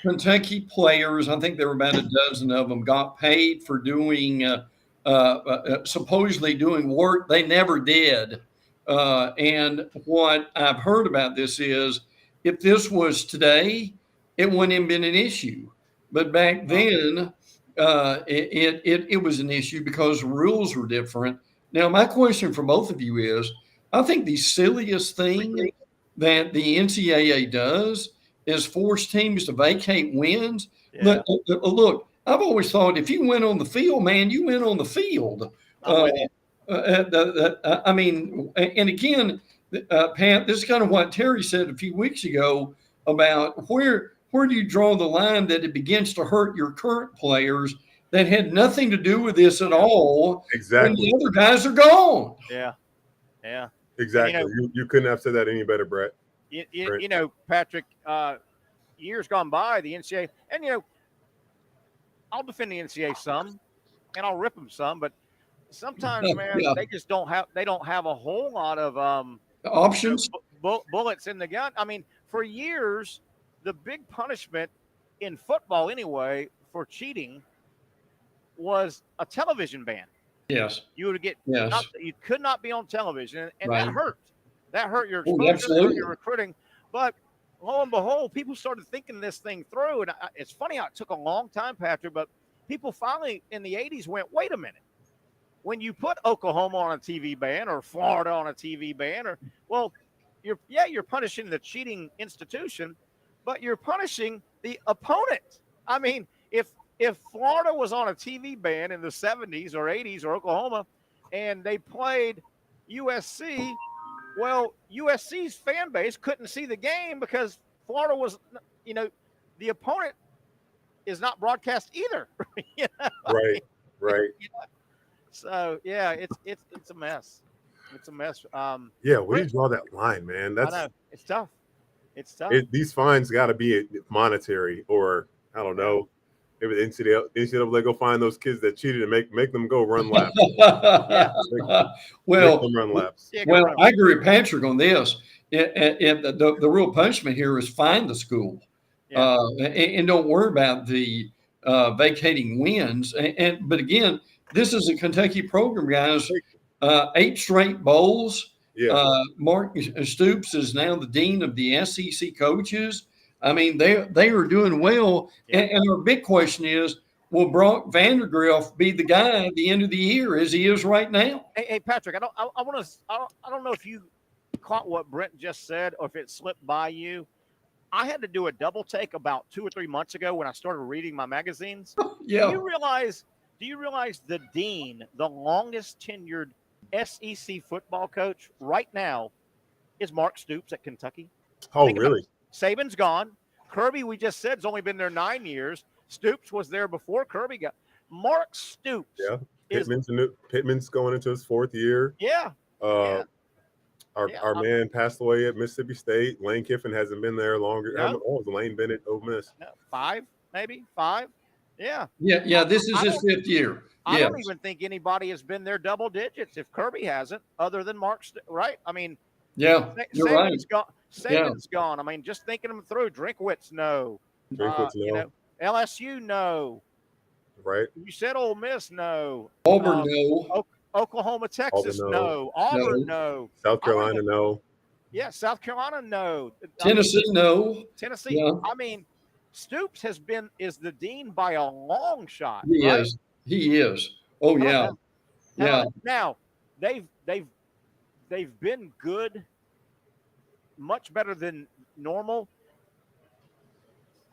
Kentucky players, I think there were about a dozen of them, got paid for doing, supposedly doing work they never did. And what I've heard about this is, if this was today, it wouldn't have been an issue. But back then, it was an issue because rules were different. Now, my question for both of you is, I think the silliest thing that the NCAA does is force teams to vacate wins. Yeah. Look, I've always thought if you win on the field, man, you win on the field. I mean, and again, Pat, this is kind of what Terry said a few weeks ago about where do you draw the line that it begins to hurt your current players that had nothing to do with this at all. Exactly. When the other guys are gone. Yeah. Yeah. Exactly. And, you couldn't have said that any better, Brett. You know, Patrick, years gone by, the NCAA, and, I'll defend the NCAA some, and I'll rip them some, but sometimes, man, they just don't have a whole lot of options, bullets in the gun. I mean, for years, the big punishment in football, anyway, for cheating was a television ban. Yes, you would get. Yes. You could not be on television, and Right. that hurt. That hurt your Oh, exposure, absolutely. hurt your recruiting. But lo and behold, people started thinking this thing through, and it's funny how it took a long time, Patrick. But people finally in the '80s went, "Wait a minute." When you put Oklahoma on a TV ban or Florida on a TV ban, you're punishing the cheating institution, but you're punishing the opponent. I mean, if Florida was on a TV ban in the 70s or 80s or Oklahoma, and they played USC, well, USC's fan base couldn't see the game because Florida was, the opponent is not broadcast either. Right. Right. So yeah, it's a mess. It's a mess. Yeah, where do you draw that line, man? I know. It's tough. It's tough. These fines got to be monetary, or I don't know. If the NCAA go find those kids that cheated and make them go run laps. Well, make them run laps. I agree with Patrick on this. The real punishment here is fine the school, and don't worry about the vacating wins. But again, this is a Kentucky program, guys. 8 straight bowls. Yeah. Mark Stoops is now the dean of the SEC coaches. I mean, they are doing well. Yeah. And our big question is, will Brock Vandergriff be the guy at the end of the year as he is right now? Hey Patrick, I don't know if you caught what Brent just said or if it slipped by you. I had to do a double take about 2 or 3 months ago when I started reading my magazines. Yeah. Do you realize the dean, the longest tenured SEC football coach right now, is Mark Stoops at Kentucky? Oh, really? Saban's gone. Kirby, we just said, has only been there 9 years. Stoops was there before Kirby got. Mark Stoops. Yeah. Pittman's going into his 4th year. Yeah. Our man passed away at Mississippi State. Lane Kiffin hasn't been there longer. No. Oh, Lane Bennett, Ole Miss. No, 5, maybe 5. Yeah. Yeah. This is his 5th year. I don't even think anybody has been there double digits if Kirby hasn't, other than Mark. Right? I mean, yeah, you're right. Saban's gone. I mean, just thinking them through. Drinkwitz, no. No. LSU, no. Right. You said Ole Miss, no. Auburn, no. Oklahoma, Texas, no. Auburn, no. South Carolina, no. Yeah, South Carolina, no. Tennessee, no. Tennessee. Yeah. I mean, Stoops is the dean by a long shot. He right? is. He is. Oh yeah. Now they've been good, much better than normal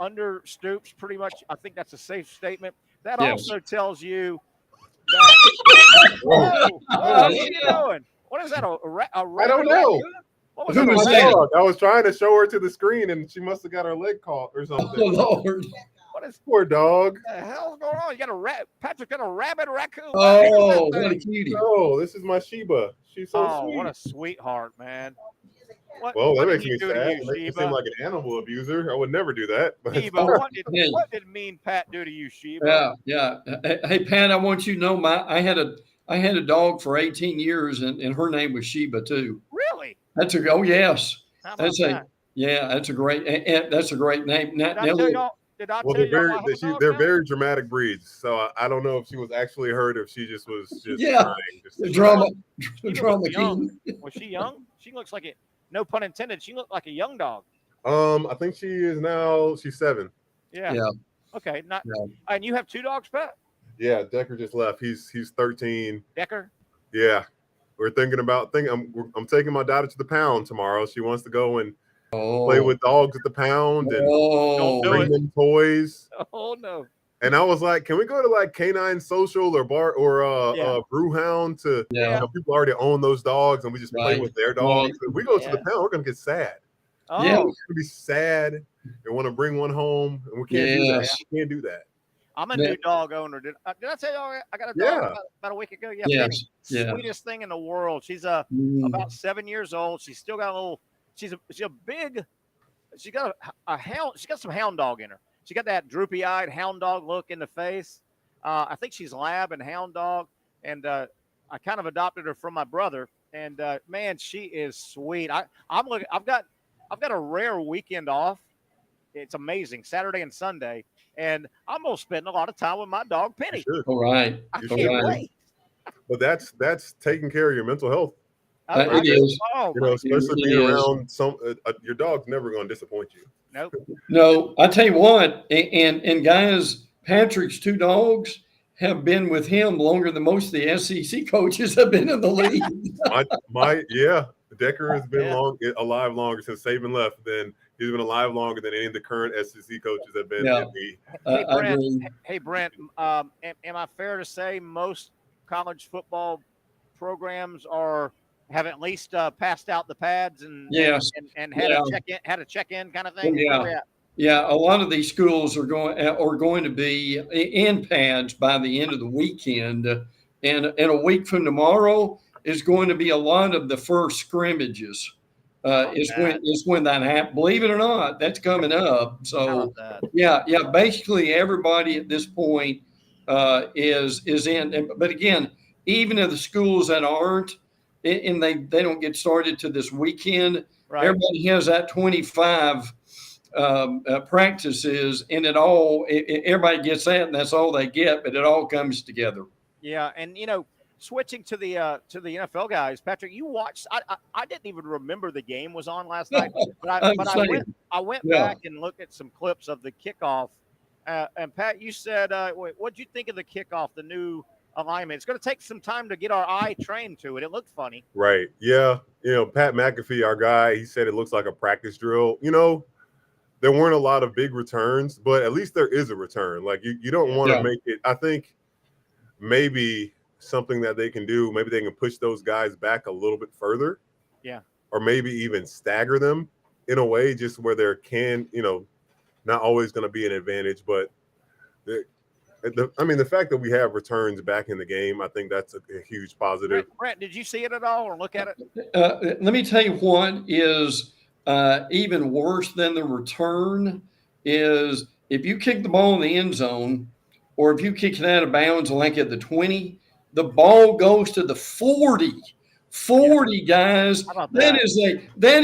under Stoops. Pretty much, I think that's a safe statement. That also tells you that. What are you doing? What is that? I don't know. What was that? I was trying to show her to the screen, and she must have got her leg caught or something. Oh Lord. What is poor dog? What the hell's going on? You got a Patrick got a rabbit, a raccoon. Oh, what a cutie! Oh, this is my Sheba. She's so sweet. What a sweetheart, man. That makes me sad. It makes me seem like an animal abuser. I would never do that. Sheba, what did mean Pat do to you, Sheba? Yeah. Hey, Pat, I want you to know I had a dog for 18 years, and her name was Sheba too. Really? Yes. How about that? That's a great name. They're very dramatic breeds. So I don't know if she was actually hurt, if she just was drama king. Was she young? She looks like it. No pun intended. She looked like a young dog. I think she's 7. Yeah. Okay. And you have 2 dogs, Pat? Yeah, Decker just left. He's 13. Decker? Yeah. We're thinking about I'm taking my daughter to the pound tomorrow. She wants to go and play with dogs at the pound and bring them toys. Oh no. And I was like, can we go to like Canine Social or Brewhound to people already own those dogs and we just play with their dogs. If we go to the pound, we're gonna get sad. Oh. We're gonna be sad and want to bring one home, and we can't do that. We can't do that. I'm a new dog owner. Did I tell you I got a dog about a week ago? Yeah. Yes. Penny, sweetest thing in the world. She's about 7 years old. She's still got a little. She's a big. She got a hound. She got some hound dog in her. She got that droopy-eyed hound dog look in the face. I think she's lab and hound dog, and I kind of adopted her from my brother. And man, she is sweet. I'm looking. I've got a rare weekend off. It's amazing, Saturday and Sunday, and I'm gonna spend a lot of time with my dog Penny. All right. I can't wait. But that's taking care of your mental health. It is. Especially being around your dog's never going to disappoint you. Nope. No, I tell you what, and guys, Patrick's 2 dogs have been with him longer than most of the SEC coaches have been in the league. Decker has been alive longer since Saban left. Then he's been alive longer than any of the current SEC coaches have been. Hey Brent, am I fair to say most college football programs have at least passed out the pads and had a check-in kind of thing? Yeah, a lot of these schools are going to be in pads by the end of the weekend, and a week from tomorrow is going to be a lot of the first scrimmages. Is when that happens. Believe it or not, that's coming up. So basically everybody at this point is in. But again, even if the schools that aren't, and they don't get started to this weekend, everybody has that 25 practices, and everybody gets that, and that's all they get. But it all comes together. Yeah, and switching to the NFL guys, Patrick, you watched. I didn't even remember the game was on last night, but I went back and looked at some clips of the kickoff. And Pat, you said, what'd you think of the kickoff, the new alignment? It's going to take some time to get our eye trained to it. It looked funny. Right. Yeah. Pat McAfee, our guy, he said it looks like a practice drill. There weren't a lot of big returns, but at least there is a return. Like you don't want to make it. I think maybe something that they can do, maybe they can push those guys back a little bit further. Yeah. Or maybe even stagger them in a way just where there not always going to be an advantage, but the fact that we have returns back in the game, I think that's a huge positive. Brent, did you see it at all or look at it? Let me tell you what is even worse than the return is if you kick the ball in the end zone or if you kick it out of bounds like at the 20, the ball goes to the 40. 40 guys. That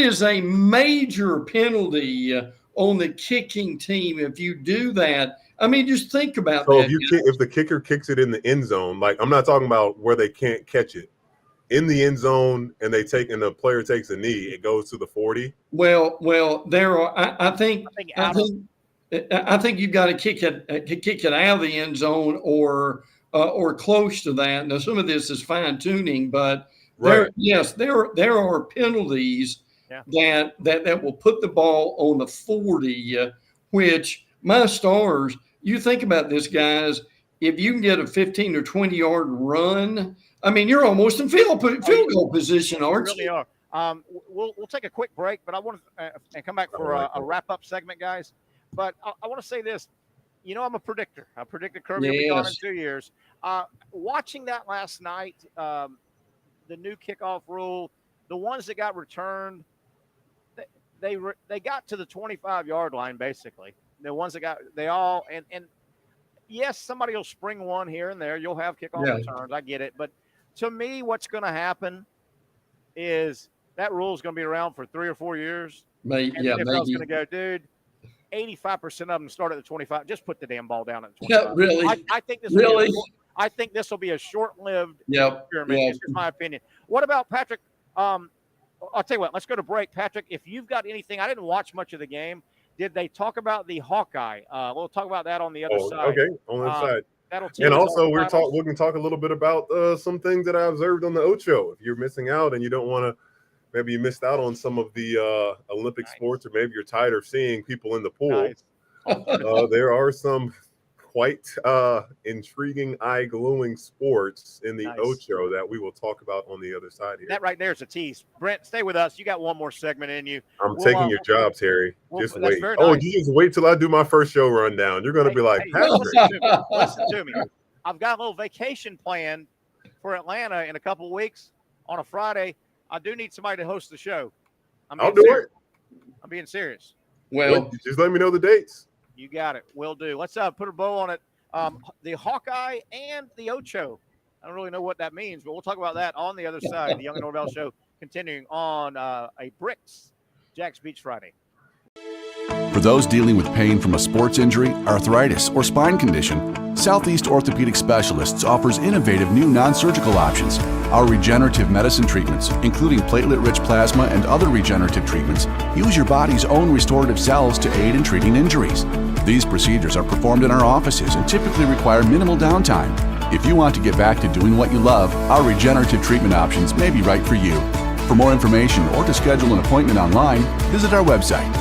is a major penalty on the kicking team if you do that. I mean, just think about that. If the kicker kicks it in the end zone, like I'm not talking about where they can't catch it. In the end zone, and the player takes a knee, it goes to the 40. Well, there are. I think you've got to kick it out of the end zone or close to that. Now, some of this is fine tuning, but there are penalties that will put the ball on the 40. Which my stars, you think about this, guys. If you can get a 15 or 20 yard run. I mean, you're almost in field goal position, aren't you? Really are. We'll take a quick break, but I want to come back for a wrap-up segment, guys. But I want to say this. I'm a predictor. I predicted Kirby will be gone in 2 years. Watching that last night, the new kickoff rule, the ones that got returned, they got to the 25-yard line, basically. The ones that and yes, somebody will spring one here and there. You'll have kickoff returns. I get it. But to me, what's going to happen is that rule is going to be around for 3 or 4 years. Maybe. NFL's going to go, dude, 85% of them start at the 25. Just put the damn ball down at the 25. Yeah, really? I think this will be a short-lived experiment. It's just my opinion. What about, Patrick, I'll tell you what, let's go to break. Patrick, if you've got anything, I didn't watch much of the game. Did they talk about the Hawkeye? We'll talk about that on the other side. Okay, on that side. That'll and also, we can talk a little bit about some things that I observed on the Ocho. If you're missing out and you don't want to, maybe you missed out on some of the Olympic sports, or maybe you're tired of seeing people in the pool. There are some quite intriguing, eye-gluing sports in the Ocho that we will talk about on the other side here. That right there is a tease. Brent, stay with us. You got one more segment in you. I'm taking your job, Terry. Just wait. Nice. You just wait till I do my first show rundown. You're going to be like, Patrick. Listen to me. I've got a little vacation planned for Atlanta in a couple of weeks on a Friday. I do need somebody to host the show. I'll do it. I'm being serious. Well, just let me know the dates. You got it. Will do. Let's put a bow on it. The Hawkeye and the Ocho. I don't really know what that means, but we'll talk about that on the other side. The Young and Norvelle Show continuing on a Bricks Jack's Beach Friday. For those dealing with pain from a sports injury, arthritis, or spine condition, Southeast Orthopedic Specialists offers innovative new non-surgical options. Our regenerative medicine treatments, including platelet-rich plasma and other regenerative treatments, use your body's own restorative cells to aid in treating injuries. These procedures are performed in our offices and typically require minimal downtime. If you want to get back to doing what you love, our regenerative treatment options may be right for you. For more information or to schedule an appointment online, visit our website.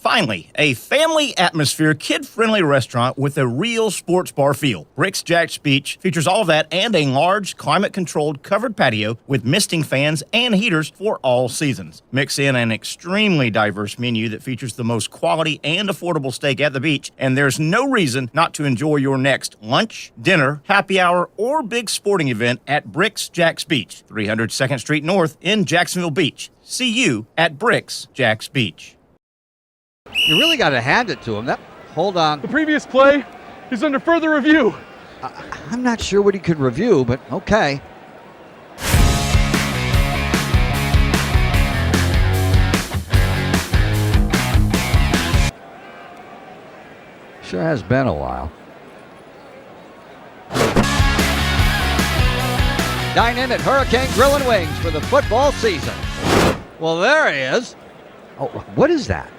Finally, a family atmosphere, kid-friendly restaurant with a real sports bar feel. Bricks Jack's Beach features all of that and a large, climate-controlled covered patio with misting fans and heaters for all seasons. Mix in an extremely diverse menu that features the most quality and affordable steak at the beach, and there's no reason not to enjoy your next lunch, dinner, happy hour, or big sporting event at Bricks Jack's Beach, 300 2nd Street North in Jacksonville Beach. See you at Bricks Jack's Beach. You really got to hand it to him. Hold on. The previous play is under further review. I'm not sure what he could review, but okay. Sure has been a while. Dine in at Hurricane Grill and Wings for the football season. Well, there he is. Oh, what is that?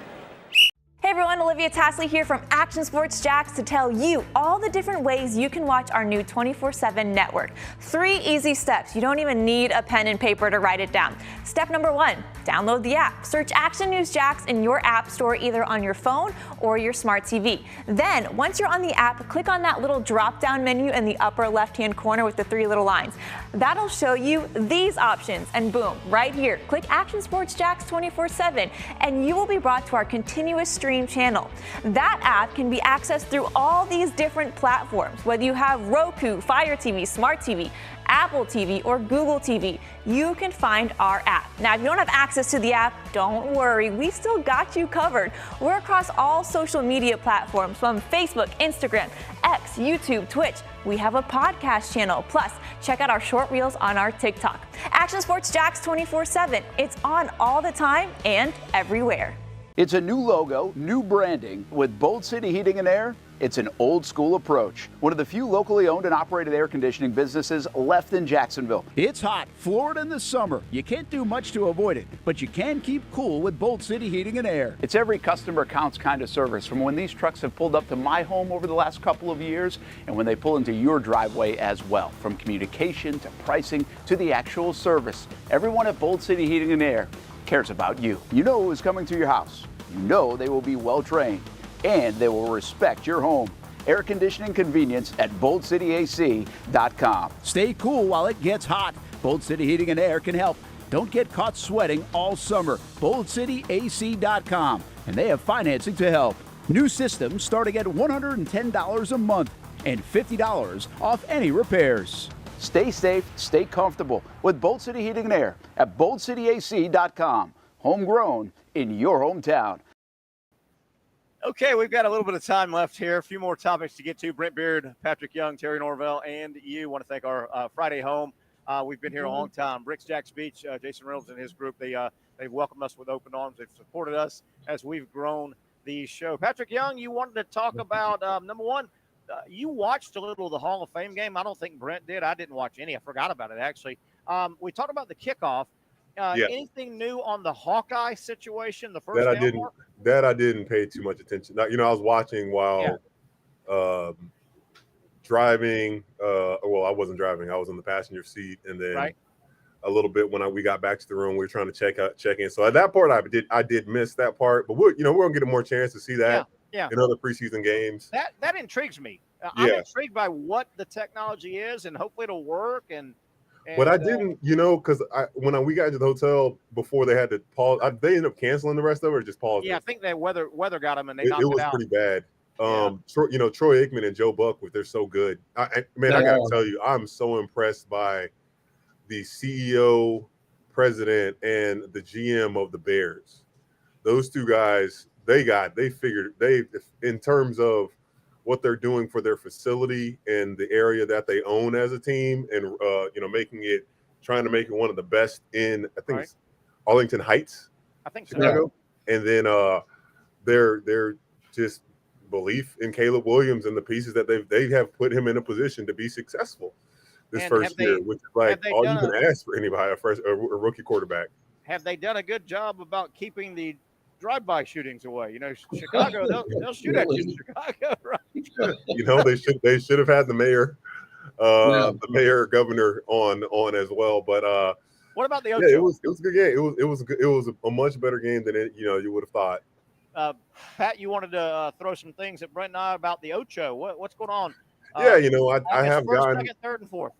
Hey everyone, Olivia Tasley here from Action Sports Jacks to tell you all the different ways you can watch our new 24/7 network. 3 easy steps. You don't even need a pen and paper to write it down. Step number 1, download the app. Search Action News Jacks in your app store either on your phone or your smart TV. Then, once you're on the app, click on that little drop-down menu in the upper left-hand corner with the 3 little lines. That'll show you these options, and boom, right here, click Action Sports Jacks 24/7, and you will be brought to our continuous stream channel. That app can be accessed through all these different platforms. Whether you have Roku, Fire TV, Smart TV, Apple TV, or Google TV, you can find our app. Now, if you don't have access to the app, don't worry, we still got you covered. We're across all social media platforms from Facebook, Instagram, X, YouTube, Twitch. We have a podcast channel. Plus, check out our short reels on our TikTok. Action Sports Jacks 24/7. It's on all the time and everywhere. It's a new logo, new branding. With Bold City Heating and Air, it's an old school approach. One of the few locally owned and operated air conditioning businesses left in Jacksonville. It's hot, Florida in the summer. You can't do much to avoid it, but you can keep cool with Bold City Heating and Air. It's every customer counts kind of service, from when these trucks have pulled up to my home over the last couple of years and when they pull into your driveway as well. From communication to pricing to the actual service, everyone at Bold City Heating and Air cares about you. You know who is coming to your house. You know they will be well trained and they will respect your home. Air conditioning convenience at boldcityac.com. Stay cool while it gets hot. Bold City Heating and Air can help. Don't get caught sweating all summer. boldcityac.com, and they have financing to help. New systems starting at $110 a month and $50 off any repairs. Stay safe, stay comfortable with Bolt City Heating and Air at BoltCityAC.com. Homegrown in your hometown. Okay, we've got a little bit of time left here. A few more topics to get to. Brent Beard, Patrick Young, Terry Norvelle, and you. Want to thank our Friday home. We've been here a long time. Bricks, Jacks Beach, Jason Reynolds and his group, they've welcomed us with open arms. They've supported us as we've grown the show. Patrick Young, you wanted to talk about, number one, you watched a little of the Hall of Fame game. I don't think Brent did. I didn't watch any. I forgot about it, actually. We talked about the kickoff. Anything new on the Hawkeye situation? The first I didn't pay too much attention. I was watching while driving. Well, I wasn't driving. I was in the passenger seat, and then a little bit when we got back to the room, we were trying to check in. So at that part, I did miss that part. But we're gonna get more chance to see that in other preseason games. That intrigues me. I'm intrigued by what the technology is, and hopefully it'll work. But I didn't, because when we got to the hotel before they had to pause, they ended up canceling the rest of it or just paused. Yeah, I think that weather got them and they knocked it was out. Pretty bad. Troy Aikman and Joe Buck, they're so good. I gotta tell you, I'm so impressed by the CEO, president, and the GM of the Bears. Those two guys, they figured in terms of what they're doing for their facility and the area that they own as a team, and trying to make it one of the best in, I think it's Arlington Heights, I think so. Chicago. And then their just belief in Caleb Williams and the pieces that they have put him in a position to be successful this first year, which is like all you can ask for anybody, a rookie quarterback. Have they done a good job about keeping the drive-by shootings away? Chicago, they'll shoot at you in Chicago, right? They should have had the mayor, governor on as well. But what about the Ocho? Yeah, it was a good game. It was a much better game than you would have thought. Pat, you wanted to throw some things at Brent and I about the Ocho. What's going on? I have gotten second, third, and fourth.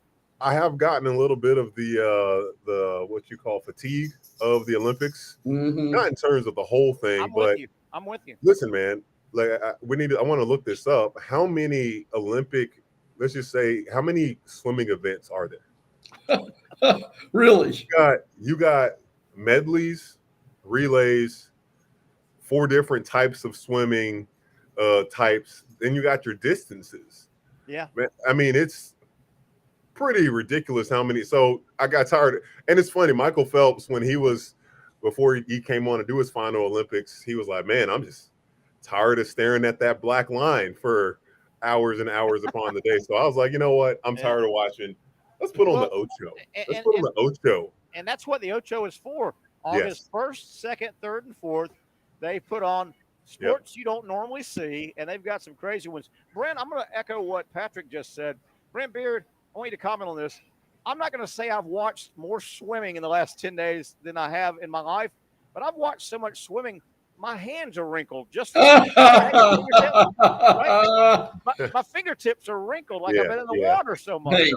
I have gotten a little bit of the what you call fatigue of the Olympics, not in terms of the whole thing, I'm with you. Listen, man, I want to look this up. How many Olympic? Let's just say, how many swimming events are there? Really? You got medleys, relays, 4 different types of swimming types. Then you got your distances. Yeah. Man, I mean, it's pretty ridiculous how many. So I got tired. And it's funny, Michael Phelps, before he came on to do his final Olympics, he was like, man, I'm just tired of staring at that black line for hours and hours upon the day. So I was like, you know what? I'm tired of watching. Let's put on the Ocho. Let's put on the Ocho. And that's what the Ocho is for. August 1st, 2nd, 3rd, and 4th, they put on sports you don't normally see, and they've got some crazy ones. Brent, I'm going to echo what Patrick just said. Brent Beard, I want you to comment on this. I'm not going to say I've watched more swimming in the last 10 days than I have in my life, but I've watched so much swimming, my hands are wrinkled. Just my fingertips are wrinkled like I've been in the water so much. Hey,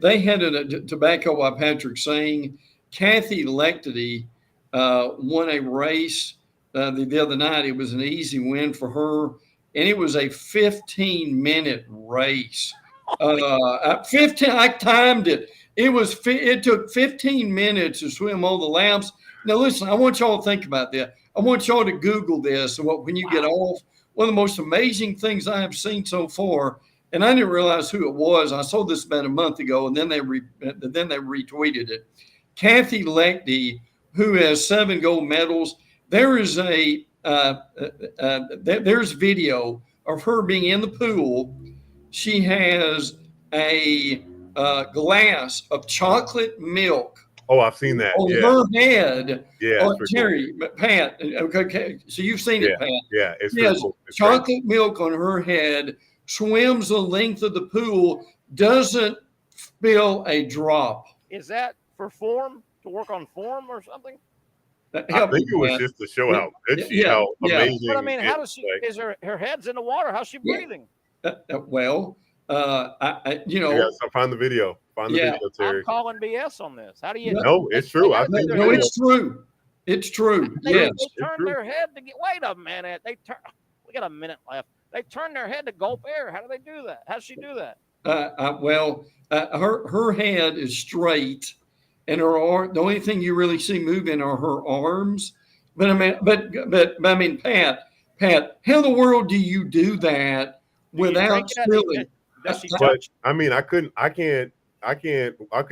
they had to back up what Patrick's saying. Kathy Lectity won a race the other night. It was an easy win for her, and it was a 15-minute race. 15. I timed it. It took 15 minutes to swim all the laps. Now listen, I want y'all to think about that. I want y'all to Google this. When you get off, one of the most amazing things I have seen so far, and I didn't realize who it was. I saw this about a month ago, and then they retweeted it. Kathy Lecty, who has 7 gold medals. There is there's video of her being in the pool. She has a glass of chocolate milk. Oh, I've seen that. On her head. Yeah. Terry, cool. Pat. Okay. So you've seen it, Pat. Yeah. She has chocolate milk on her head, swims the length of the pool, doesn't spill a drop. Is that for form, to work on form or something? I think it was just to show how good she is, how amazing. But I mean, how does she? Is her head's in the water? How's she breathing? So find the video. Find the video, Terry. I'm calling BS on this. How do you? No, it's true. No, it's true. It's true. They turn their head to get. Wait a minute. They turn. We got a minute left. They turn their head to gulp air. How do they do that? How does she do that? Her head is straight, and her arm. The only thing you really see moving are her arms. But I mean, Pat, how in the world do you do that without spilling? But I mean, I could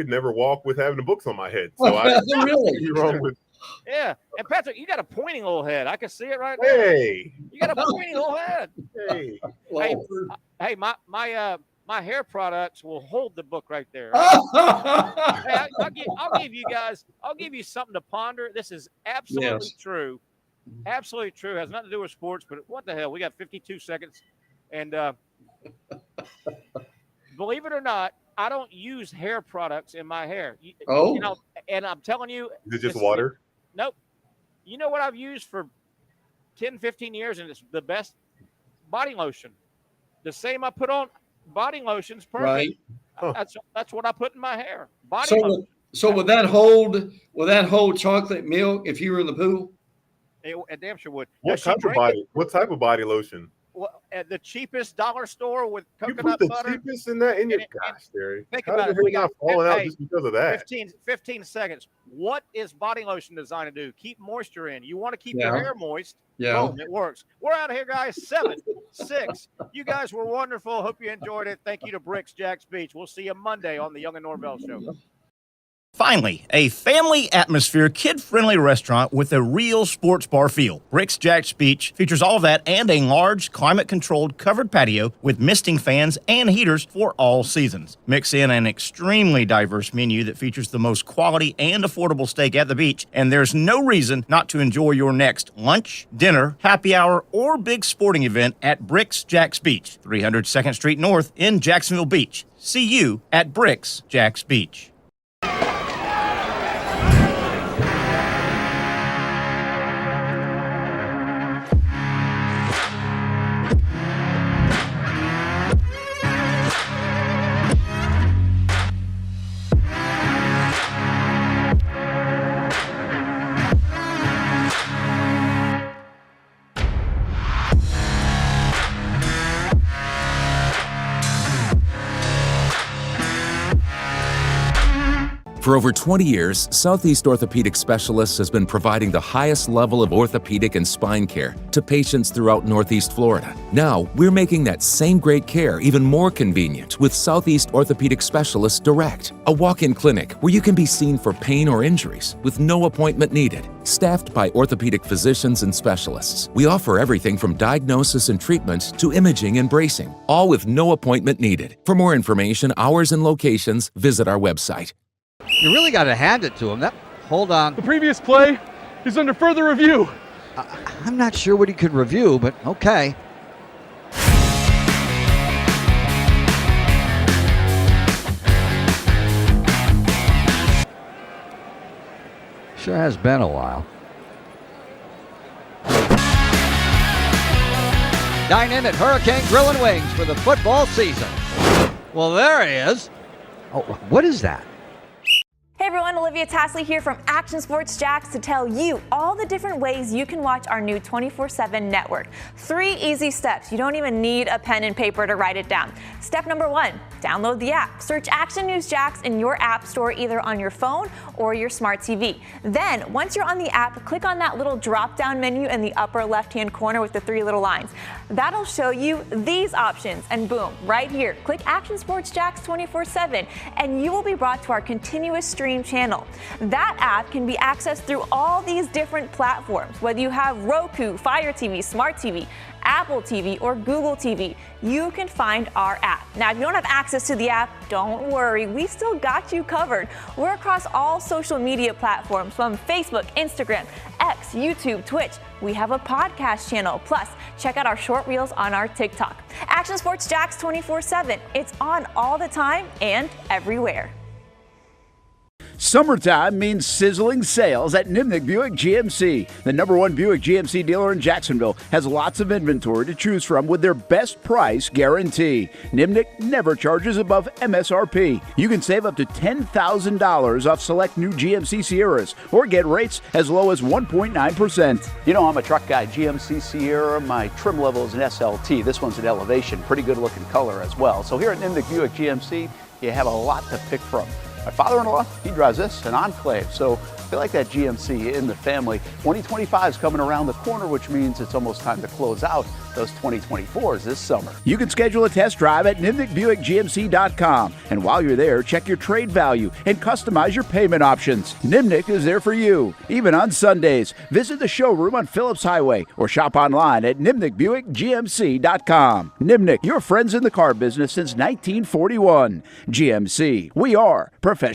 never walk with having the books on my head. So I really you're wrong with. Yeah, and Patrick, you got a pointing little head. I can see it right now. Hey, you got a pointing little head. Hey, hey, my hair products will hold the book right there. Hey, I'll give you guys. I'll give you something to ponder. This is absolutely true. Absolutely true. Has nothing to do with sports, but what the hell? We got 52 seconds, and believe it or not, I don't use hair products in my hair. You know, and I'm telling you, is it just water? Nope. You know what I've used for 10, 15 years, and it's the best? Body lotion. The same I put on body lotion's perfect. Right. That's what I put in my hair. Body lotion. So would that hold chocolate milk if you were in the pool? It damn sure would. What type of body lotion? Well, at the cheapest dollar store with coconut you put the butter. Cheapest in that in your gosh, Terry. Think How about did it. it not falling out just because of that? 15 seconds. What is body lotion designed to do? Keep moisture in. You want to keep your hair moist. Yeah. Boom, it works. We're out of here, guys. 7, 6. You guys were wonderful. Hope you enjoyed it. Thank you to Bricks Jacks Beach. We'll see you Monday on the Young and Norvelle Show. Finally, a family atmosphere, kid-friendly restaurant with a real sports bar feel. Bricks Jacks Beach features all of that and a large, climate-controlled covered patio with misting fans and heaters for all seasons. Mix in an extremely diverse menu that features the most quality and affordable steak at the beach, and there's no reason not to enjoy your next lunch, dinner, happy hour, or big sporting event at Bricks Jacks Beach, 300 2nd Street North in Jacksonville Beach. See you at Bricks Jacks Beach. For over 20 years, Southeast Orthopedic Specialists has been providing the highest level of orthopedic and spine care to patients throughout Northeast Florida. Now, we're making that same great care even more convenient with Southeast Orthopedic Specialists Direct, a walk-in clinic where you can be seen for pain or injuries with no appointment needed. Staffed by orthopedic physicians and specialists, we offer everything from diagnosis and treatment to imaging and bracing, all with no appointment needed. For more information, hours, and locations, visit our website. You really got to hand it to him. Hold on. The previous play is under further review. I'm not sure what he could review, but okay. Sure has been a while. Dine in at Hurricane Grill and Wings for the football season. Well, there he is. Oh, what is that? Hey everyone, Olivia Tasley here from Action Sports Jacks to tell you all the different ways you can watch our new 24/7 network. 3 easy steps. You don't even need a pen and paper to write it down. Step number 1, download the app. Search Action News Jacks in your app store either on your phone or your smart TV. Then, once you're on the app, click on that little drop-down menu in the upper left-hand corner with the 3 little lines. That'll show you these options, and boom, right here, click Action Sports Jacks 24/7, and you will be brought to our continuous stream channel. That app can be accessed through all these different platforms, whether you have Roku, Fire TV, Smart TV, Apple TV, or Google TV. You can find our app. Now, if you don't have access to the app, don't worry, we still got you covered. We're across all social media platforms from Facebook, Instagram, X, YouTube, Twitch. We have a podcast channel. Plus, check out our short reels on our TikTok. Action Sports Jacks 24/7. It's on all the time and everywhere. Summertime means sizzling sales at Nimnick Buick GMC. The #1 Buick GMC dealer in Jacksonville has lots of inventory to choose from with their best price guarantee. Nimnick never charges above MSRP. You can save up to $10,000 off select new GMC Sierras or get rates as low as 1.9%. You know, I'm a truck guy. GMC Sierra, my trim level is an SLT. This one's an Elevation. Pretty good looking color as well. So here at Nimnick Buick GMC, you have a lot to pick from. My father-in-law, he drives this, an Enclave, so I feel like that GMC in the family. 2025 is coming around the corner, which means it's almost time to close out those 2024s this summer. You can schedule a test drive at NimnickBuickGMC.com, and while you're there, check your trade value and customize your payment options. Nimnick is there for you, even on Sundays. Visit the showroom on Phillips Highway or shop online at NimnickBuickGMC.com. Nimnick, your friends in the car business since 1941. GMC, we are professional.